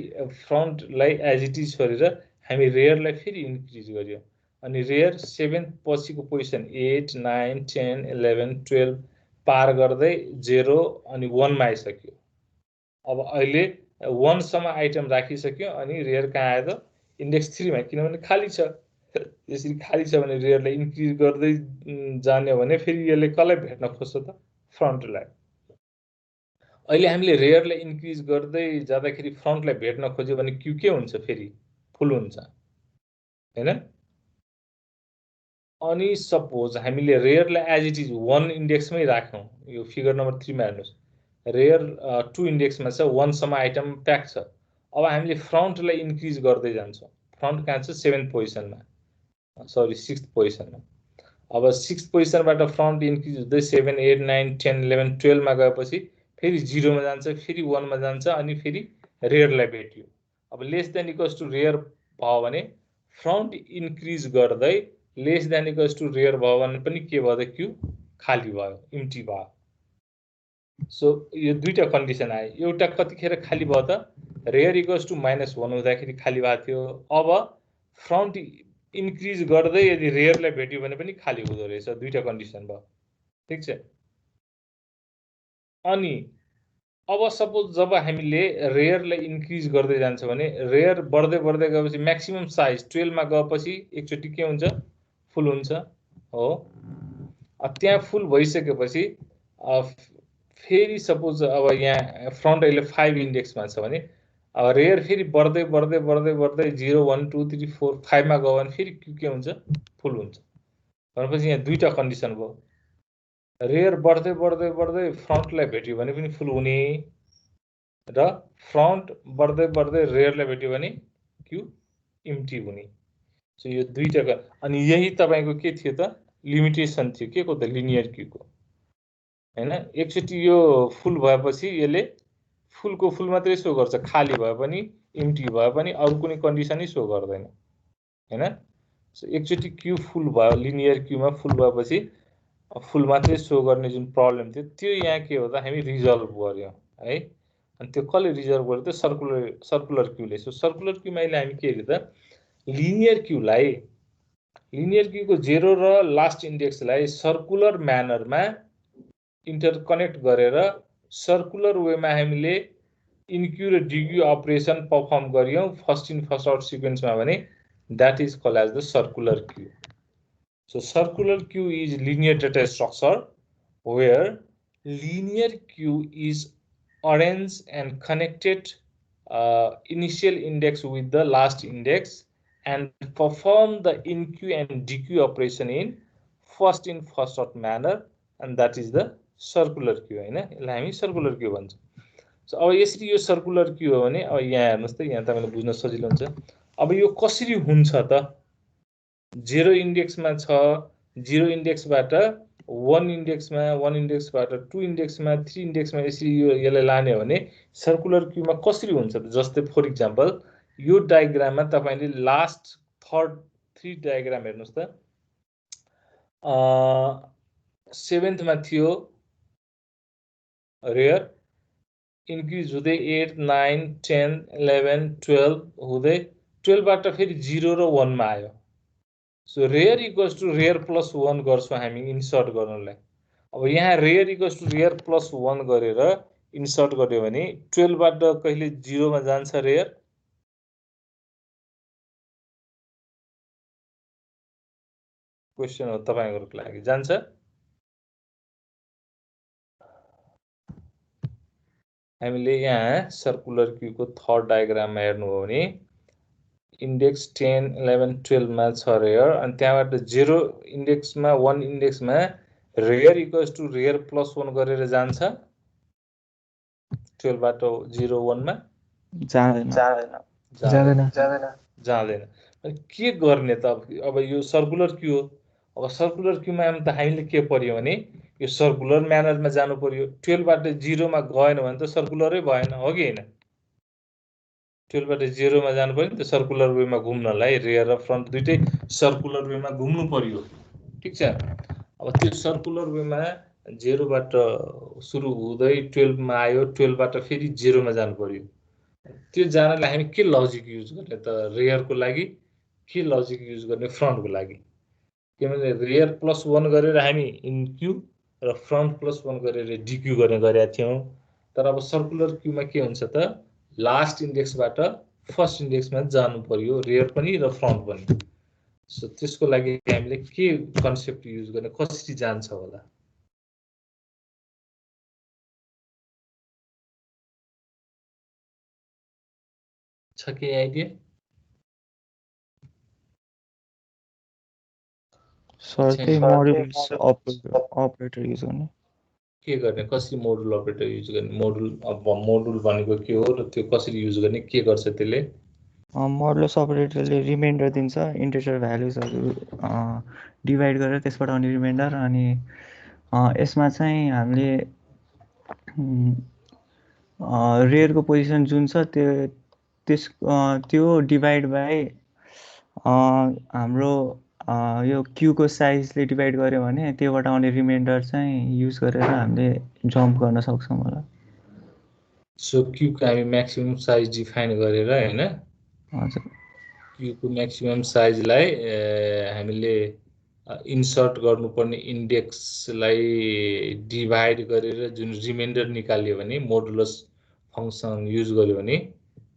फ्रन्टलाई एज इट इज छोडेर हामी रेयरलाई फेरि इन्क्रिज गर्यौं अनि रेयर 7th पछिको पोजिसन 8 9 10 11 12 पार गर्दै 0 अनि 1 मा आइसक्यो अब अहिले 1 सम्म आइटम राखिसक्यो अनि रेयर कहाँ आयो त इन्डेक्स 3 मा किनभने खाली छ यसरी खाली छ भने रेयरलाई इन्क्रिज गर्दै जाने हो भने फेरि यसले कसलाई भेट्न खोज्छ त फ्रन्टलाई अहिले हामीले रेयरलाई इन्क्रिज गर्दै जाँदाखेरि फ्रन्टलाई भेट्न खोज्यो भने क्यू के हुन्छ फेरि फुल हुन्छ हैन अनि सपोज हामीले रेयरलाई एज इट इज 1 इन्डेक्समै राख्यौं यो फिगर नम्बर 3 मा हेर्नुस् रेयर 2 इन्डेक्समा छ 1 सम्म आइटम प्याक छ अब हामीले फ्रन्टलाई इन्क्रिज गर्दै जान्छौं फ्रन्ट कहाँ छ 7th पोजिसनमा सरी 6th पोजिसनमा अब 6th पोजिसनबाट फ्रन्ट इन्क्रिज हुँदै 7 8 9 10 11 12 मा गएपछि फेरि 0 मा जान्छ फेरि 1 मा जान्छ अनि फेरि रेयरलाई भेट्यो अब less than equals to rear भयो भने फ्रन्ट इन्क्रिज गर्दै less than equals to rear भयो भने पनि के भयो त क्यू खाली भयो इम्प्टी भयो सो यो दुईटा कन्डिसन आयो एउटा कतिखेर खाली भयो त रेयर इक्वल्स टु -1 हुँदाखेरि खाली भएको थियो अब फ्रन्ट इन्क्रिज गर्दै यदि रेयरलाई भेट्यो भने पनि खाली हुँदो रहेछ दुईटा कन्डिसन भयो ठीक छ अनि अब सपोज जब हामीले रेयरलाई इन्क्रिज गर्दै जान्छ भने रेयर बढ्दै बढ्दै गएपछि म्याक्सिमम साइज 12 मा गएपछि एकचोटी के हुन्छ फुल हुन्छ हो त्यहाँ फुल भइसकेपछि फेरि सपोज अब यहाँ फ्रन्ट अहिले 5 इन्डेक्समा छ भने रेयर फेरि बढ्दै बढ्दै बढ्दै बढ्दै 0 1 2 3 4 5 मा गयो भने फेरि के हुन्छ फुल हुन्छ भनेपछि यहाँ दुईटा कन्डिसन भयो रेयर बढ्दै बढ्दै बढ्दै फ्रन्टलाई भेट्यो भने पनि फुल हुने र फ्रन्ट बढ्दै बढ्दै रेयरलाई भेट्यो भने क्यू इम्प्टी हुने सो यो दुईटा अनि यही तपाईको के थियो त लिमिटेसन थियो के को त लिनियर क्यूको हैन एकचोटी यो फुल भएपछि यसले फुलको फुल मात्रै शो गर्छ खाली भए पनि इम्प्टी भए पनि अरु कुनै कन्डिसनै शो गर्दैन हैन सो एकचोटी क्यू फुल भयो लिनियर क्यूमा फुल भएपछि फुल मात्रै शो गर्ने जुन प्रब्लम थियो त्यो यहाँ के हो त हामी रिजल्भ गर्यौं है अनि त्यो कसले रिजर्भ गर्यो त सर्कुलर क्यूले सो सर्कुलर क्यूमा अहिले हामी के हेर्यो त लिनियर क्यूको 0 र लास्ट इन्डेक्सलाई सर्कुलर म्यानरमा इन्टरकनेक्ट गरेर सर्कुलर वेमा हामीले इनक्यू र डिक्यू अपरेसन परफर्म गरियौं फर्स्ट इन फर्स्ट आउट सिक्वेन्समा भने that is called as the circular queue. So circular queue is linear data structure where linear queue is arranged and connected initial index with the last index and perform the inq and dq operation in first in first out manner, and that is the circular queue हैन यसलाई हामी circular queue भन्छौं. So अब यसरी यो circular queue हो भने अब यहाँ हेर्नुस् त यहाँ तपाईलाई बुझ्न सजिलो हुन्छ. अब यो कसरी हुन्छ त 0 इन्डेक्समा छ 0 इन्डेक्सबाट 1 इन्डेक्समा 1 इन्डेक्सबाट 2 इन्डेक्समा 3 इन्डेक्समा यसरी यसलाई लाने हो भने सर्कुलर क्यूमा कसरी हुन्छ त जस्तै फर एक्जाम्पल यो डायग्राममा तपाईले लास्ट थर्ड 3 डायग्राम हेर्नुस् त 7th मा थियो रेयर इन्क्रिज हुँदै 8 9 10 11 12 हुँदै 12 बाट फेरि 0 र 1 मा आयो. So rear equals to rear plus 1 गर्छौं हामी इन्सर्ट गर्नलाई. अब यहाँ rear equals to rear plus 1 गरेर इन्सर्ट गर्यो भने 12 बाट कहिले 0 मा जान्छ रेयर क्वेशन हो तपाईहरुको लागि जान्छ. हामीले यहाँ सर्कुलर क्यूको थर्ड डायग्राममा हेर्नु हो भने इन्डेक्स 10 11 12 मा छ रेयर अनि त्यहाँबाट 0 इन्डेक्समा 1 इन्डेक्समा rear equals to rear plus 1 गरेर जान्छ 12 बाट 0 1 मा जाँदैन. अनि के गर्ने त अब यो सर्कुलर क्यू हो. अब सर्कुलर क्यूमा त हामीले के पर्यो भने यो सर्कुलर म्यानरमा जानु पर्यो. 12 बाट 0 मा गएन भने त सर्कुलरै भएन हो कि हैन. 12 बाट 0 मा जानु पर्यो नि त सर्कुलर वेमा घुम्नलाई रेयर र फ्रन्ट दुईटै सर्कुलर वेमा घुम्नु पर्यो. ठीक छ. अब त्यो सर्कुलर वेमा 0 बाट सुरु हुँदै 12 मा आयो 12 बाट फेरि 0 मा जानु पर्यो. त्यो जानलाई हामी के लजिक युज गर्ने त रेयरको लागि के लजिक युज गर्ने फ्रन्टको लागि किनभने रेयर प्लस 1 गरेर हामी इनक्यू र फ्रन्ट प्लस 1 गरेर डिक्यू गर्ने गरेका थियौं. तर अब सर्कुलर क्यूमा के हुन्छ त लास्ट इन्डेक्सबाट फर्स्ट इन्डेक्समा जानु पर्यो रेयर पनि र फ्रन्ट पनि. सो त्यसको लागि हामीले के कन्सेप्ट युज गर्ने कसरी जान्छ होला छ के आइडिया सर त्यही मोडुलस अपरेटर युज गर्ने के गर्ने कसरी मोडुल अपरेटर युज गर्ने मोडुल भनेको के हो र त्यो कसरी युज गर्ने के गर्छ त्यसले मोडुलस अपरेटरले रिमाइन्डर दिन्छ इन्टिजर भ्यालुजहरु डिभाइड गरेर त्यसबाट आउने रिमाइन्डर अनि यसमा चाहिँ हामीले रेयरको पोजिसन जुन छ त्यो डिभाइड बाइ हाम्रो यो क्यूको साइजले डिभाइड गर्यो भने त्योबाट आउने रिमाइन्डर चाहिँ युज गरेर हामीले जम्प गर्न सक्छौं होला. सो क्यूको हामी म्याक्सिमम साइज डिफाइन गरेर हैन हजुर क्यूको म्याक्सिमम साइजलाई हामीले इन्सर्ट गर्नुपर्ने इन्डेक्सलाई डिभाइड गरेर जुन रिमाइन्डर निकाल्यो भने मोडुलस फंक्सन युज गर्यो भने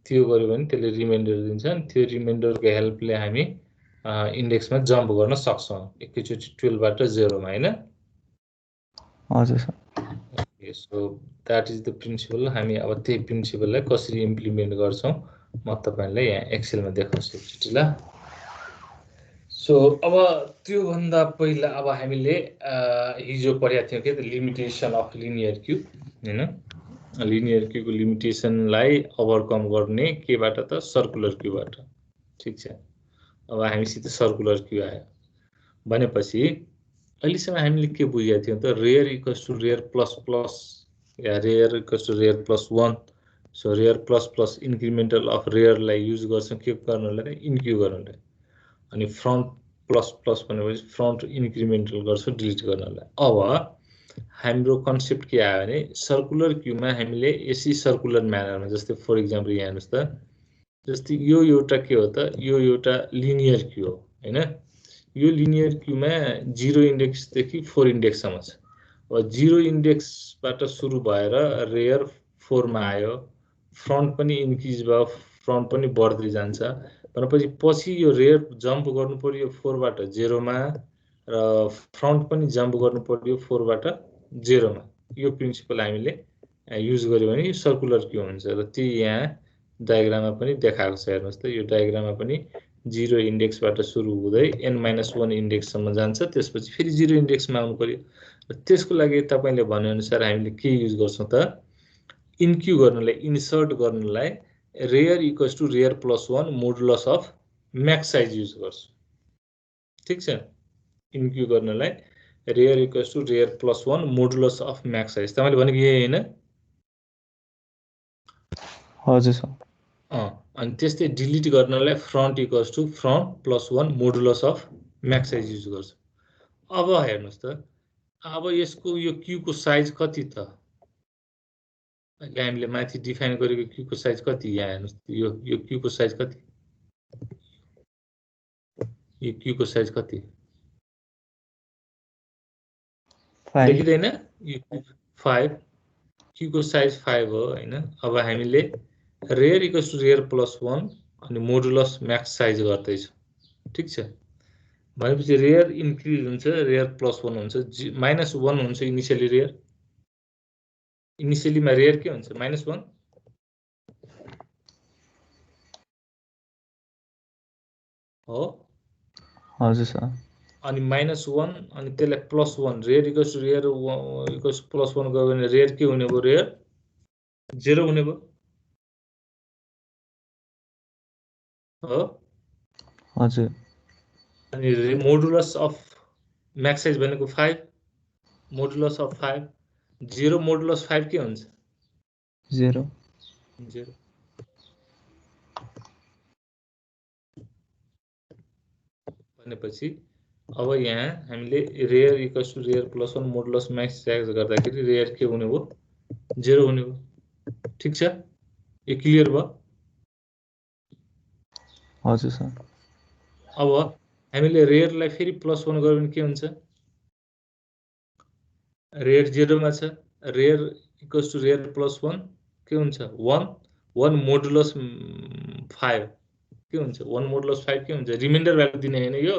त्यसले रिमाइन्डर दिन्छ अनि त्यो रिमाइन्डरको हेल्पले हामी इन्डेक्समा जम्प गर्न सक्छौं एकैचोटी 12 बाट 0 मा हैन. हजुर sir. So that is the principle. हामी अब त्यही प्रिन्सिपललाई कसरी इम्प्लिमेन्ट गर्छौं म तपाईलाई यहाँ एक्सेलमा देखाउँछु एकचोटी ल. सो अब त्यो भन्दा पहिला अब हामीले हिजो पढेका थियौं के त लिमिटेसन अफ लिनियर क्यू हैन. लिनियर क्यूको लिमिटेसनलाई ओभरकम गर्ने केबाट त सर्कुलर क्यूबाट. ठीक छ. अब हामीसित सर्कुलर क्यू आयो भनेपछि अहिलेसम्म हामीले के बुझेका थियौं त rear equals to rear plus plus या rear equals to rear plus 1. So rear plus plus incremental of रेयरलाई युज गर्छौं के गर्नलाई इन्क्यू गर्नलाई अनि फ्रन्ट प्लस प्लस भनेपछि फ्रन्ट इन्क्रिमेन्टल गर्छौं डिलिट गर्नलाई. अब हाम्रो कन्सेप्ट के आयो भने सर्कुलर क्यूमा हामीले यसै सर्कुलर म्यानरमा, जस्तै फर इक्जाम्पल यहाँ हेर्नुहोस् त, जस्तै यो एउटा के हो त, यो एउटा लिनियर क्यू हो हैन। यो लिनियर क्यूमा 0 इन्डेक्सदेखि 4 इन्डेक्ससम्म छ। अब 0 इन्डेक्सबाट सुरु भएर रेयर 4 मा आयो, फ्रन्ट पनि इन्क्रिज भयो, फ्रन्ट पनि बढ्दै जान्छ भनेपछि पछि यो रेयर जम्प गर्नु पर्यो 4 बाट 0 मा र फ्रन्ट पनि जम्प गर्नु पर्यो 4 बाट 0 मा। यो प्रिन्सिपल हामीले युज गर्यो भने यो सर्कुलर क्यू हुन्छ र त्यो यहाँ डायग्राममा पनि देखाएको छ। हेर्नुहोस् त, यो डायग्राममा पनि 0 इन्डेक्सबाट सुरु हुँदै n-1 इन्डेक्ससम्म जान्छ, त्यसपछि फेरि 0 इन्डेक्समा आउनु पर्यो। र त्यसको लागि तपाईले भनेअनुसार हामीले के युज गर्छौं त, इन्क्यू गर्नलाई, इन्सर्ट गर्नलाई rear equals to rear plus 1 modulus of max size use गर्छौं। ठीक छ, इन्क्यू गर्नलाई rear equals to rear plus 1 modulus of max size. तपाईले भनेको यही हैन? हजुर सर। अनि त्यस्तै डिलिट गर्नलाई front equals to front plus 1 modulus of max size use गर्छौं। अब हेर्नुहोस् त, अब यसको यो क्यू को साइज कति त? हामीले माथि डिफाइन गरेको क्यू को साइज कति? यहाँ हेर्नुहोस्, यो क्यू को साइज कति? यो क्यू को साइज कति? देखिदैन? यो 5, क्यू को साइज 5 हो हैन। अब हामीले rear equals to rear plus 1 अनि मोडुलस म्याक्स साइज गर्दै छौं। ठीक छ, भनेपछि रेयर इन्क्रिज हुन्छ, रेयर प्लस 1 हुन्छ, -1 हुन्छ इनिशियली रेयर। इनिशियलीमा रेयर के हुन्छ? -1 हो। हजुर सर। अनि -1 अनि त्यसलाई +1, rear equals to rear equals +1 गयो भने रेयर के हुने भयो? रेयर 0 हुने भयो हो। हजुर। अनि मोडुलस अफ म्याक्स साइज भनेको 5, मोडुलस अफ 5, 0 मोडुलस 5 के हुन्छ? 0। भनेपछि अब यहाँ हामीले rear equals to rear plus 1 modulus max size गर्दाखेरि रेयर के हुने भयो? 0 हुने भयो। ठीक छ, यो क्लियर भयो? हजुर सर। अब हामीले रेयरलाई फेरि +1 गर्यो भने के हुन्छ? रेयर 0 मा छ, rear equals to rear plus 1 के हुन्छ? 1 मोडुलस 5 के हुन्छ? 1 मोडुलस 5 के हुन्छ? रिमाइन्डर भ्यालु दिने हैन यो?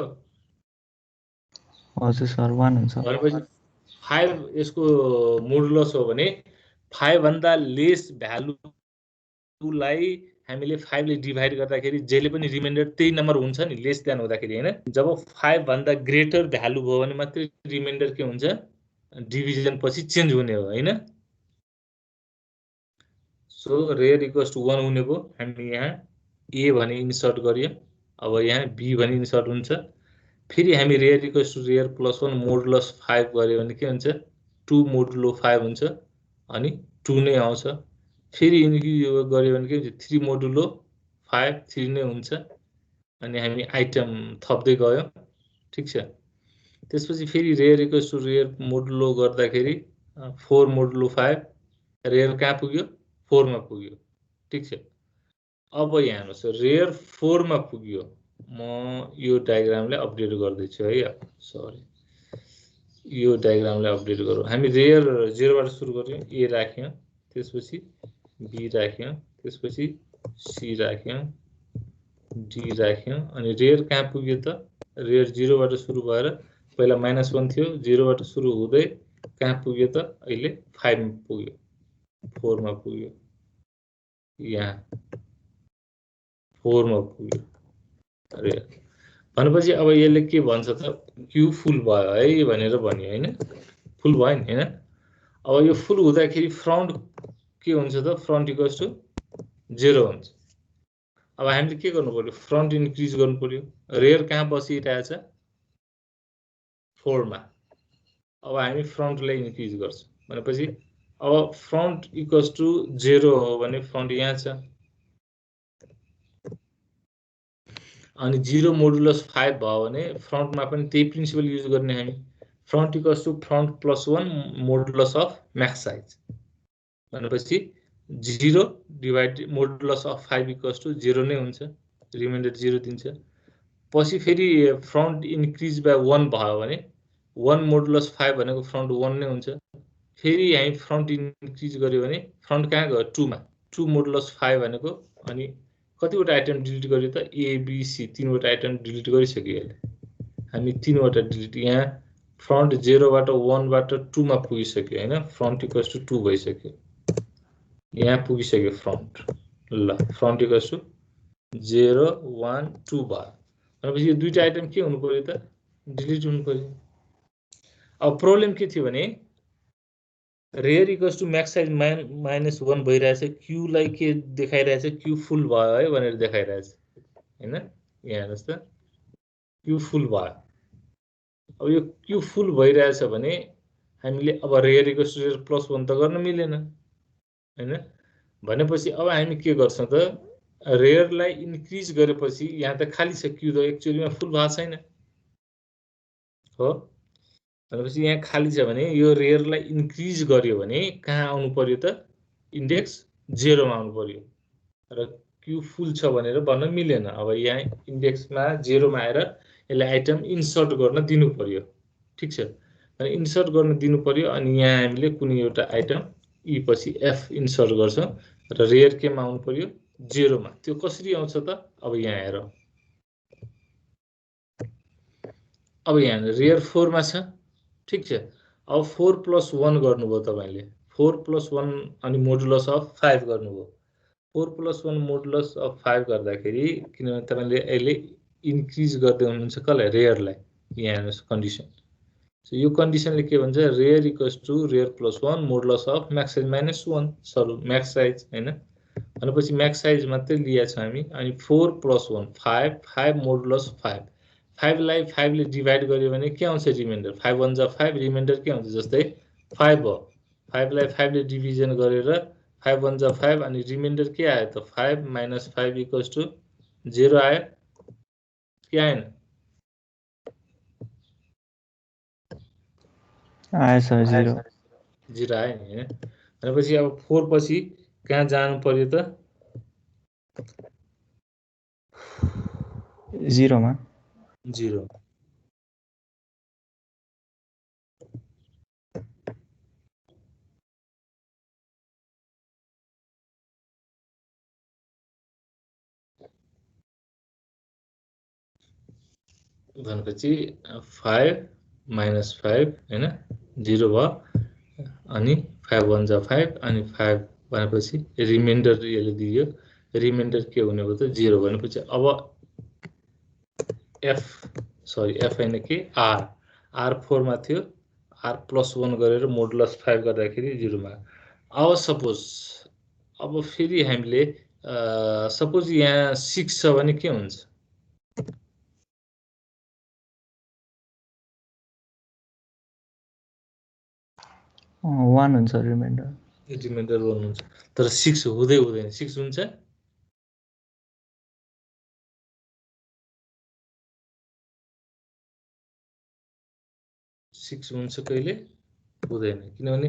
हजुर सर, 1 हुन्छ। भनेपछि 5 यसको मोडुलस हो भने 5 भन्दा लेस भ्यालुलाई हामीले 5 ले डिभाइड गर्दाखेरि जहिले पनि रिमाइन्डर त्यही नम्बर हुन्छ नि, लेस देन हुँदाखेरि हैन। जब 5 भन्दा ग्रेटर भ्यालु भयो भने मात्रै रिमाइन्डर के हुन्छ? डिभिजन पछि चेन्ज हुने हो हैन। सो रेयर इक्वल्स टु 1 हुने भयो। हामी यहाँ a भने इन्सर्ट गरियो, अब यहाँ b भने इन्सर्ट हुन्छ। फेरि हामी rear equals to rear plus 1 modulus 5 गर्यो भने के हुन्छ? 2 मोडुलो 5 हुन्छ अनि 2 नै आउँछ। फेरि इन्क्रिज गर्यो भने के हुन्छ? 3 मोडुलो 5 3 नै हुन्छ अनि हामी आइटम थप्दै गयो। ठीक छ, त्यसपछि फेरि rear equals to rear modulo गर्दाखेरि 4 मोडुलो 5, रेयर कहाँ पुग्यो? 4 मा पुग्यो। ठीक छ, अब यहाँ हेर्नुहोस्, रेयर 4 मा पुग्यो। म यो डायग्रामलाई अपडेट गर्दै छु है। सरी, यो डायग्रामलाई अपडेट गरौँ। हामी रेयर 0 बाट सुरु गर्यौं, a राख्यौं, त्यसपछि b राख्यौं, त्यसपछि c राख्यौं, d राख्यौं अनि रेयर कहाँ पुग्यो त? रेयर 0 बाट सुरु भएर पहिला -1 थियो, 0 बाट सुरु हुँदै कहाँ पुग्यो त? अहिले 5 मा पुग्यो, 4 मा पुग्यो, यहाँ 4 मा पुग्यो रेयर। भनेपछि अब यसले के भन्छ त? क्यू फुल भयो है भनेर भन्यो हैन। फुल भयो नि हैन। अब यो फुल हुँदाखेरि फ्रन्ट के हुन्छ त? फ्रन्ट इक्वल्स टु 0 हुन्छ। अब हामीले के गर्नु पर्यो? फ्रन्ट इन्क्रिज गर्नु पर्यो। रेयर कहाँ बसिरहेछ? 4 मा। अब हामी फ्रन्टलाई इन्क्रिज गर्छौं भनेपछि अब फ्रन्ट इक्वल्स टु 0 हो भने फ्रन्ट यहाँ छ अनि 0 मोडुलस 5 भयो भने फ्रन्टमा पनि त्यही प्रिन्सिपल युज गर्ने हामी। Front equals to front plus 1 modulus of max size भनेपछि 0 divide modulus of 5 equals to 0 नै हुन्छ, रिमाइन्डर 0 दिन्छ। पछि फेरि फ्रन्ट इन्क्रिज बाई 1 भयो भने 1 मोडुलस 5 भनेको फ्रन्ट 1 नै हुन्छ। फेरि हामी फ्रन्ट इन्क्रिज गर्यो भने फ्रन्ट कहाँ गयो 2 मा, 2 मोडुलस 5 भनेको अनि कतिवटा आइटम डिलिट गर्यो त एबिसी 3वटा आइटम डिलिट गरिसक्यो अहिले। हामी 3वटा डिलिट यहाँ फ्रन्ट 0 बाट 1 बाट 2 मा पुगिसक्यो हैन, फ्रन्ट इक्वल्स टु 2 भइसक्यो, यहाँ पुगिसक्यो फ्रन्ट। ल फ्रन्ट इक्वल्स टु 0 1 2 भयो भनेपछि यो दुईटा आइटम के हुनु पर्यो त डिलिट हुनु पर्यो। अब प्रब्लम के थियो भने rear equals to max size -1 भइरहेछ, क्यू लाई के देखाइरहेछ, क्यू फुल भयो है भनेर देखाइरहेछ हैन। यहाँ हेर्नुस् त क्यू फुल भयो। अब यो क्यू फुल भइरहेछ भने हामीले अब rear equals to rear plus 1 त गर्न मिलेन हैन। भनेपछि अब हामी के गर्छौं त रेयरलाई इन्क्रिज गरेपछि यहाँ त खाली छ, क्यू त एक्चुअलीमा फुल भएको छैन हो। भनेपछि यहाँ खाली छ भने यो रेयरलाई इन्क्रिज गर्यो भने कहाँ आउनु पर्यो त इन्डेक्स 0 मा आउनु पर्यो र क्यू फुल छ भनेर भन्न मिलेन। अब यहाँ इन्डेक्समा 0 मा आएर यसलाई आइटम इन्सर्ट गर्न दिनु पर्यो, ठीक छ। अनि इन्सर्ट गर्न दिनु पर्यो अनि यहाँ हामीले कुनै एउटा आइटम ई पछि एफ इन्सर्ट गर्छौं र रेयर केमा आउनु पर्यो 0 मा। त्यो कसरी आउँछ त अब यहाँ हेर, अब यहाँ रेयर 4 मा छ, ठीक छ। अब 4 प्लस 1 गर्नुभयो तपाईले, 4 प्लस 1 अनि मोडुलस अफ 5 गर्नुभयो। 4 प्लस 1 मोडुलस अफ 5 गर्दाखेरि किनभने तपाईले अहिले इन्क्रिज गर्दै हुनुहुन्छ कसलाई रेयरलाई, यहाँ हेर्नुस् कन्डिसन। सो यो कन्डिसनले के भन्छ rear equals to rear plus 1 modulus of max size -1 sorry max size हैन। भनेपछि म्याक्स साइज मात्रै लिया छ हामी। अनि 4 प्लस 1 5 5 मोडुलस 5 5 लाई 5 ले डिभाइड गर्यो भने के आउँछ रिमाइन्डर 5 1 जा 5 रिमाइन्डर के आउँछ जस्तै 5 भयो। 5 लाई 5 ले डिभिजन गरेर 5 1 जा 5 अनि रिमाइन्डर के आयो त 5 - 5 इक्वल्स टु 0 आयो के आएन आयो सर 0 0 आयो नि हैन। भनेपछि अब 4 पछि कहाँ जानु पर्यो त 0 मा 0। भनेपछि 5 - 5 हैन 0 भयो अनि 5 1 जा 5 अनि 5 भनेपछि रिमाइन्डर यसले दियो, रिमाइन्डर के हुने भयो त 0 भनेपछि अब एफ हैन के आर 4 मा थियो, आर प्लस 1 गरेर मोडुलस 5 गर्दाखेरि 0 मा। अब सपोज अब फेरि हामीले सपोज यहाँ 6 छ भने के हुन्छ 1 हुन्छ रिमाइन्डर, रिमाइन्डर 1 हुन्छ। तर 6 हुँदैन, 6 हुन्छ 6 हुन्छ कहिले हुँदैन, किनभने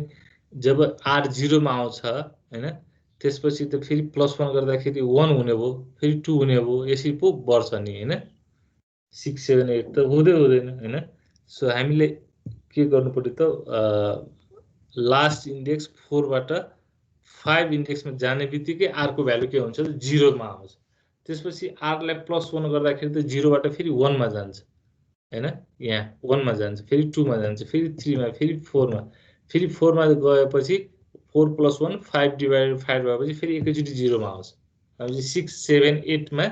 जब आर 0 मा आउँछ हैन त्यसपछि त फेरि प्लस 1 गर्दाखेरि 1 हुने भयो, फेरि 2 हुने भयो, यसरी पो बढ्छ नि हैन। 6 7 8 त हुँदैन हैन। सो हामीले के गर्नु पर्यो त लास्ट इन्डेक्स 4 बाट 5 इन्डेक्समा जाने बित्तिकै आर को भ्यालु के हुन्छ त 0 मा आउँछ। त्यसपछि आर लाई प्लस 1 गर्दाखेरि त 0 बाट फेरि 1 मा जान्छ हैन, यहाँ 1 मा जान्छ, फेरि 2 मा जान्छ, फेरि 3 मा, फेरि 4 मा, फेरि 4 मा गएपछि 4 प्लस 1 5 डिभाइडेड 5 भएपछि फेरि एकैचोटी 0 मा आउँछ। भनेपछि 6 7 8 मा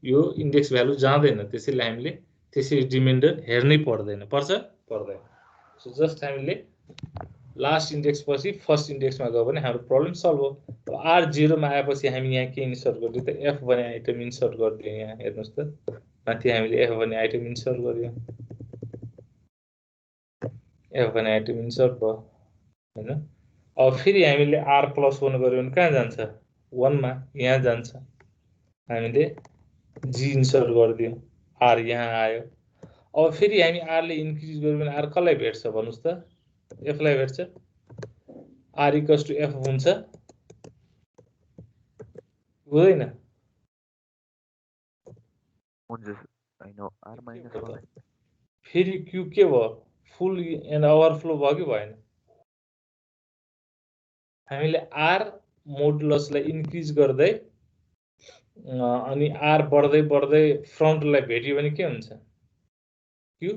यो इन्डेक्स भ्यालु जाँदैन, त्यसैले हामीले त्यसरी रिमाइन्डर हेर्नै पर्दैन, पर्दैन। सो जस्ट हामीले लास्ट इन्डेक्स पछि फर्स्ट इन्डेक्समा गयो भने हाम्रो प्रब्लम सल्भ हो। अब आर 0 मा आएपछि हामी यहाँ के इन्सर्ट गर्दियौ त एफ भन्ने आइटम इन्सर्ट गर्दियौ। यहाँ हेर्नुस् त माथि हामीले एफ भन्ने आइटम इन्सर्ट गर्यौं, एफ भन्ने आइटम इन्सर्ट भयो हैन। अब फेरि हामीले आर प्लस 1 गर्यो भने कहाँ जान्छ 1 मा, यहाँ जान्छ। हामीले जी इन्सर्ट गर्दियौ, आर यहाँ आयो। अब फेरि हामी आरले इन्क्रिज गर्यो भने आर कसलाई भेट्छ भन्नुस् त एफलाई भेट्छ आर इक्वल्स टु एफ हुन्छ हुँदैन फेरि क्यू के भयो फुल एन्ड ओभरफ्लो भयो कि भएन हामीले आर मोडुलसलाई इन्क्रिज गर्दै अनि आर बढ्दै बढ्दै फ्रन्टलाई भेट्यो भने के हुन्छ क्यू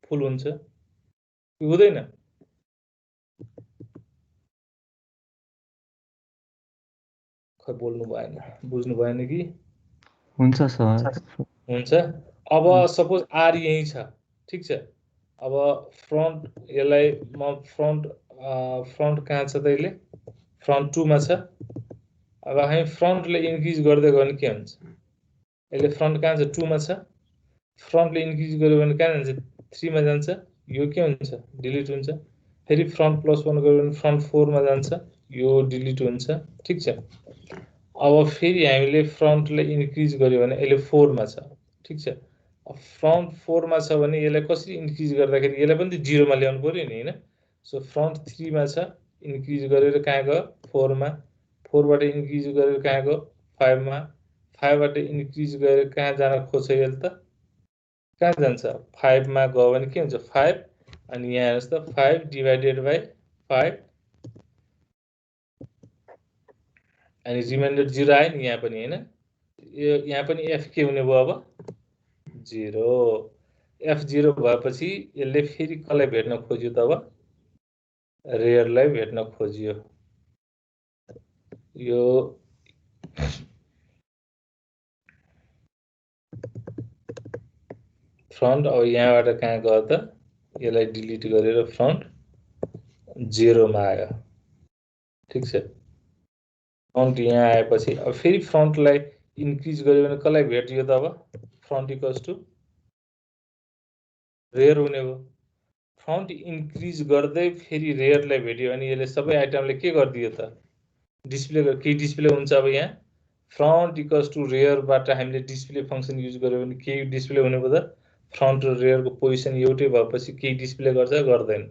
फुल हुन्छ हुँदैन खै बोल्नु भएन बुझ्नु भएन कि हुन्छ सर हुन्छ अब सपोज आर यही छ ठीक छ अब फ्रन्ट यसलाई म फ्रन्ट कहाँ छ त यसले फ्रन्ट 2 मा छ अब हामी फ्रन्टले इन्क्रिज गर्दै गयो भने के हुन्छ यसले फ्रन्ट कहाँ छ 2 मा छ फ्रन्टले इन्क्रिज गर्यो भने कहाँ जान्छ 3 मा जान्छ यो के हुन्छ डिलिट हुन्छ फेरि फ्रन्ट +1 गर्यो भने फ्रन्ट 4 मा जान्छ यो डिलिट हुन्छ ठीक छ अब फेरि हामीले फ्रन्टले इन्क्रिज गर्यो भने यसले 4 मा छ ठीक छ अब फ्रन्ट 4 मा छ भने यसलाई कसरी इन्क्रिज गर्दाखेरि यसलाई पनि त 0 मा ल्याउनु पर्यो नि हैन सो फ्रन्ट 3 मा छ इन्क्रिज गरेर कहाँ गयो 4 मा 4 बाट इन्क्रिज गरेर कहाँ गयो 5 मा 5 बाट इन्क्रिज गरेर कहाँ जान खोज्छ यसले त कहाँ जान्छ 5 मा गयो भने के हुन्छ 5 अनि यहाँ हेर्नुस् त 5 डिवाइडेड बाइ 5 अनि रिमाइन्डर 0 आयो नि यहाँ पनि हैन यहाँ पनि एफ के हुने भयो अब 0 एफ 0 भएपछि यसले फेरि कसलाई भेट्न खोज्यो त अब रेयरलाई भेट्न खोज्यो यो फ्रन्ट अब यहाँबाट कहाँ गयो त यसलाई डिलिट गरेर फ्रन्ट 0 मा आयो ठीक छ फ्रन्ट यहाँ आएपछि अब फेरि फ्रन्टलाई इन्क्रिज गर्यो भने कसलाई भेट्यो त अब फ्रन्ट इक्वल्स टु रेयर हुने भयो फ्रन्ट इन्क्रिज गर्दै फेरि रेयरलाई भेट्यो भने यसले सबै आइटमले के गरिदियो त डिस्प्ले के डिस्प्ले हुन्छ अब यहाँ फ्रन्ट इक्वल्स टु रेयरबाट हामीले डिस्प्ले फङ्सन युज गर्यो भने के डिस्प्ले हुने भयो त फ्रन्ट र रेयरको पोजिसन एउटै भएपछि के डिस्प्ले गर्छ गर्दैन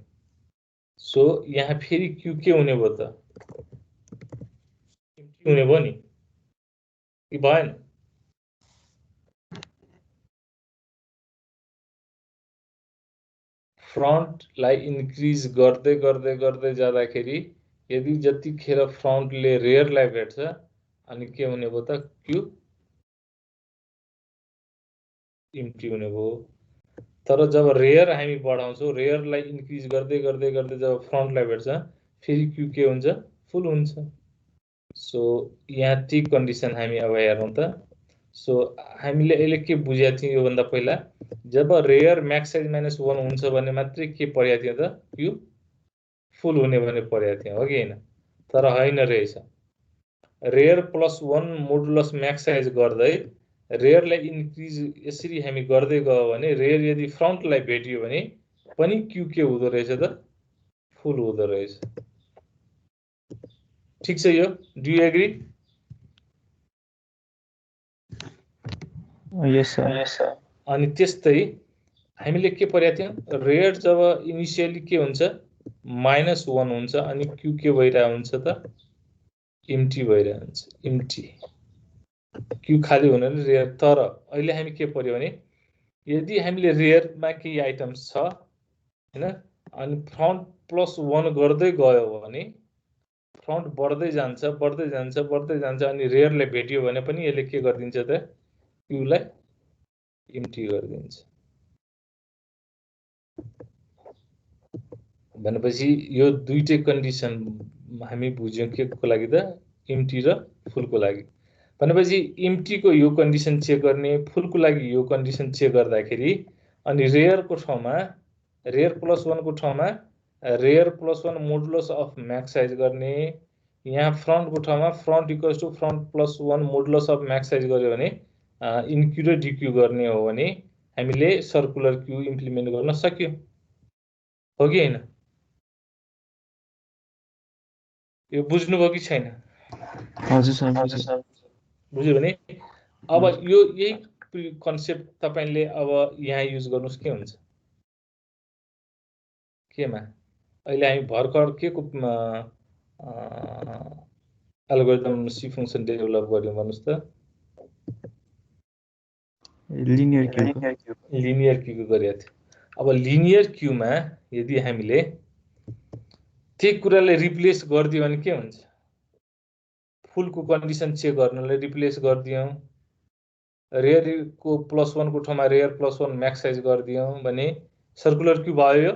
सो यहाँ फेरि क्यू के हुने भयो त हुने भयो नि कि भएन फ्रन्टलाई इन्क्रिज गर्दै गर्दै गर्दै जाँदाखेरि यदि जतिखेर फ्रन्टले रेयरलाई भेट्छ अनि के हुने भयो त क्यू इम्प्टी हुने भयो तर जब रेयर हामी बढाउँछौँ रेयरलाई इन्क्रिज गर्दै गर्दै गर्दै जब फ्रन्टलाई भेट्छ फेरि क्यू के हुन्छ फुल हुन्छ सो यहाँ ती कन्डिसन हामी अब हेरौँ त सो हामीले अहिले के बुझेका थियौँ योभन्दा पहिला जब रेयर म्याक्स साइज -1 हुन्छ भने मात्रै के पढेका थियौँ त क्यू फुल हुने भने पढेका थियौँ हो कि हैन तर हैन रहेछ रेयर +1 मोडुलस म्याक्स साइज गर्दै रेयरलाई इन्क्रिज यसरी हामी गर्दै गयो भने रेयर यदि फ्रन्टलाई भेट्यो भने पनि क्यू के हुँदो रहेछ त फुल हुँदो रहेछ ठीक छ यो do you agree yes sir अनि त्यस्तै हामीले के पढेका थियौँ रेयर जब इनिशियली के हुन्छ -1 हुन्छ अनि क्यू के भइरहेको हुन्छ त इम्टी भइरहेको हुन्छ इम्टी क्यू खाली हुनाले रेयर तर अहिले हामी के पढ्यो भने यदि हामीले रेयरमा केही आइटम्स छ हैन अनि फ्रन्ट +1 गर्दै गयो भने फ्रन्ट बढ्दै जान्छ बढ्दै जान्छ बढ्दै जान्छ अनि रेयरलाई भेट्यो भने पनि यसले के गरिदिन्छ त क्यूलाई इम्टी गरिदिन्छ भनेपछि यो दुईटै कन्डिसन हामी बुझ्यौँ के को लागि त इम्टी र फुलको लागि भनेपछि इम्टीको यो कन्डिसन चेक गर्ने फुलको लागि यो कन्डिसन चेक गर्दाखेरि अनि रेयरको ठाउँमा रेयर +1 को ठाउँमा rear +1 modulus of max size गर्ने यहाँ फ्रन्टको ठाउँमा front equals to front +1 modulus of max size गर्यो भने इन्क्यू र डिक्यू गर्ने हो भने हामीले सर्कुलर क्यू इम्प्लिमेन्ट गर्न सक्यो हो कि हैन यो बुझ्नुभयो कि छैन हजुर सर बुझ्यो भने अब यो यही कन्सेप्ट तपाईले अब यहाँ युज गर्नुस् के हुन्छ केमा अहिले हामी भर्खर के को एल्गोरिदम सी फंक्शन डेभलप गर्यौं भन्नुस् त लिनियर क्यूको लिनियर क्यू को गरेको थियो अब लिनियर क्यूमा यदि हामीले त्यही कुरालाई रिप्लेस गर्दियौ भने के हुन्छ फुलको कन्डिसन चेक गर्नलाई रिप्लेस गर्दियौ रेयर को +1 को ठाउँमा रेयर +1 म्याक्साइज गर्दियौ भने सर्कुलर क्यू भयो यो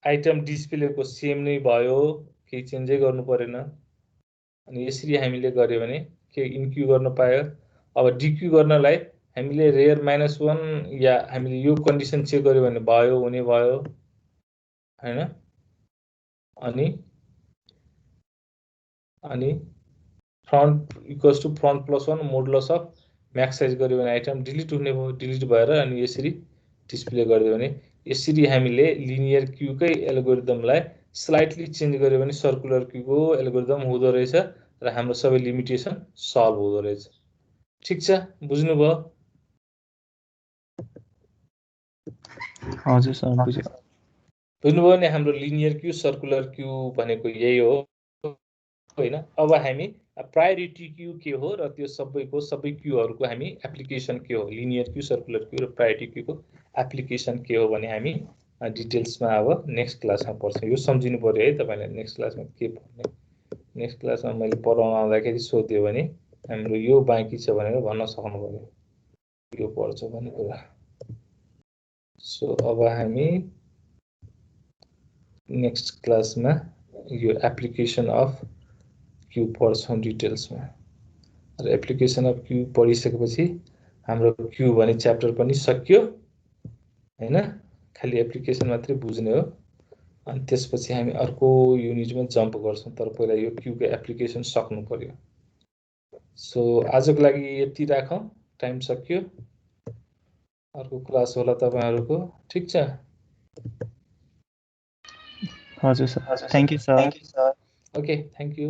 आइटम डिस्प्ले को सेम नै भयो केही चेन्जै गर्नु परेन अनि यसरी हामीले गर्यो भने के इन्क्यू गर्न पायो अब डिक्यू गर्नलाई हामीले रेयर -1 या हामीले यो कन्डिसन चेक गर्यो भने भयो हुने भयो हैन अनि front equals to front +1 modulus of max size गर्यो भने आइटम डिलिट हुने भयो डिलिट भएर अनि यसरी डिस्प्ले गर्दियो भने यसरी हामीले लिनियर क्यू कै एल्गोरिदमलाई स्लाइटली चेन्ज गर्यो भने सर्कुलर क्यू को एल्गोरिदम हुँदो रहेछ र हाम्रो सबै लिमिटेसन सल्भ हुँदो रहेछ ठीक छ बुझ्नु भयो हजुर सर बुझ्यो बुझ्नुभयो नि हाम्रो लिनियर क्यू सर्कुलर क्यू भनेको यही हो हैन अब हामी प्रायोरिटी क्यू के हो र त्यो सबै क्यूहरुको हामी एप्लिकेसन के हो लिनियर क्यू सर्कुलर क्यू र प्रायोरिटी क्यू को एप्लिकेसन के हो भने हामी डिटेल्समा अब नेक्स्ट क्लासमा पढ्छौं यो सम्झिनु पर्यो है तपाईले नेक्स्ट क्लासमा के पढ्ने नेक्स्ट क्लासमा मैले पढाउन आउँदाखेरि सोध्यो भने हाम्रो यो बाँकी छ भनेर भन्न सक्नु पर्यो यो पढ्छौ भन्ने कुरा सो अब हामी नेक्स्ट क्लासमा यो एप्लिकेसन अफ क्यू पढ्छौं डिटेल्समा र एप्लिकेसन अफ क्यू पढिसकेपछि हाम्रो क्यू भन्ने च्याप्टर पनि सकियो हैन खाली एप्लिकेसन मात्रै बुझ्ने हो अनि त्यसपछि हामी अर्को युनिटमा जम्प गर्छौं तर पहिला यो क्यू को एप्लिकेसन सक्नु पर्यो सो आजको लागि यति राखौं टाइम सकियो अर्को क्लास होला तपाईहरुको ठीक छ हजुर sir thank you sir okay thank you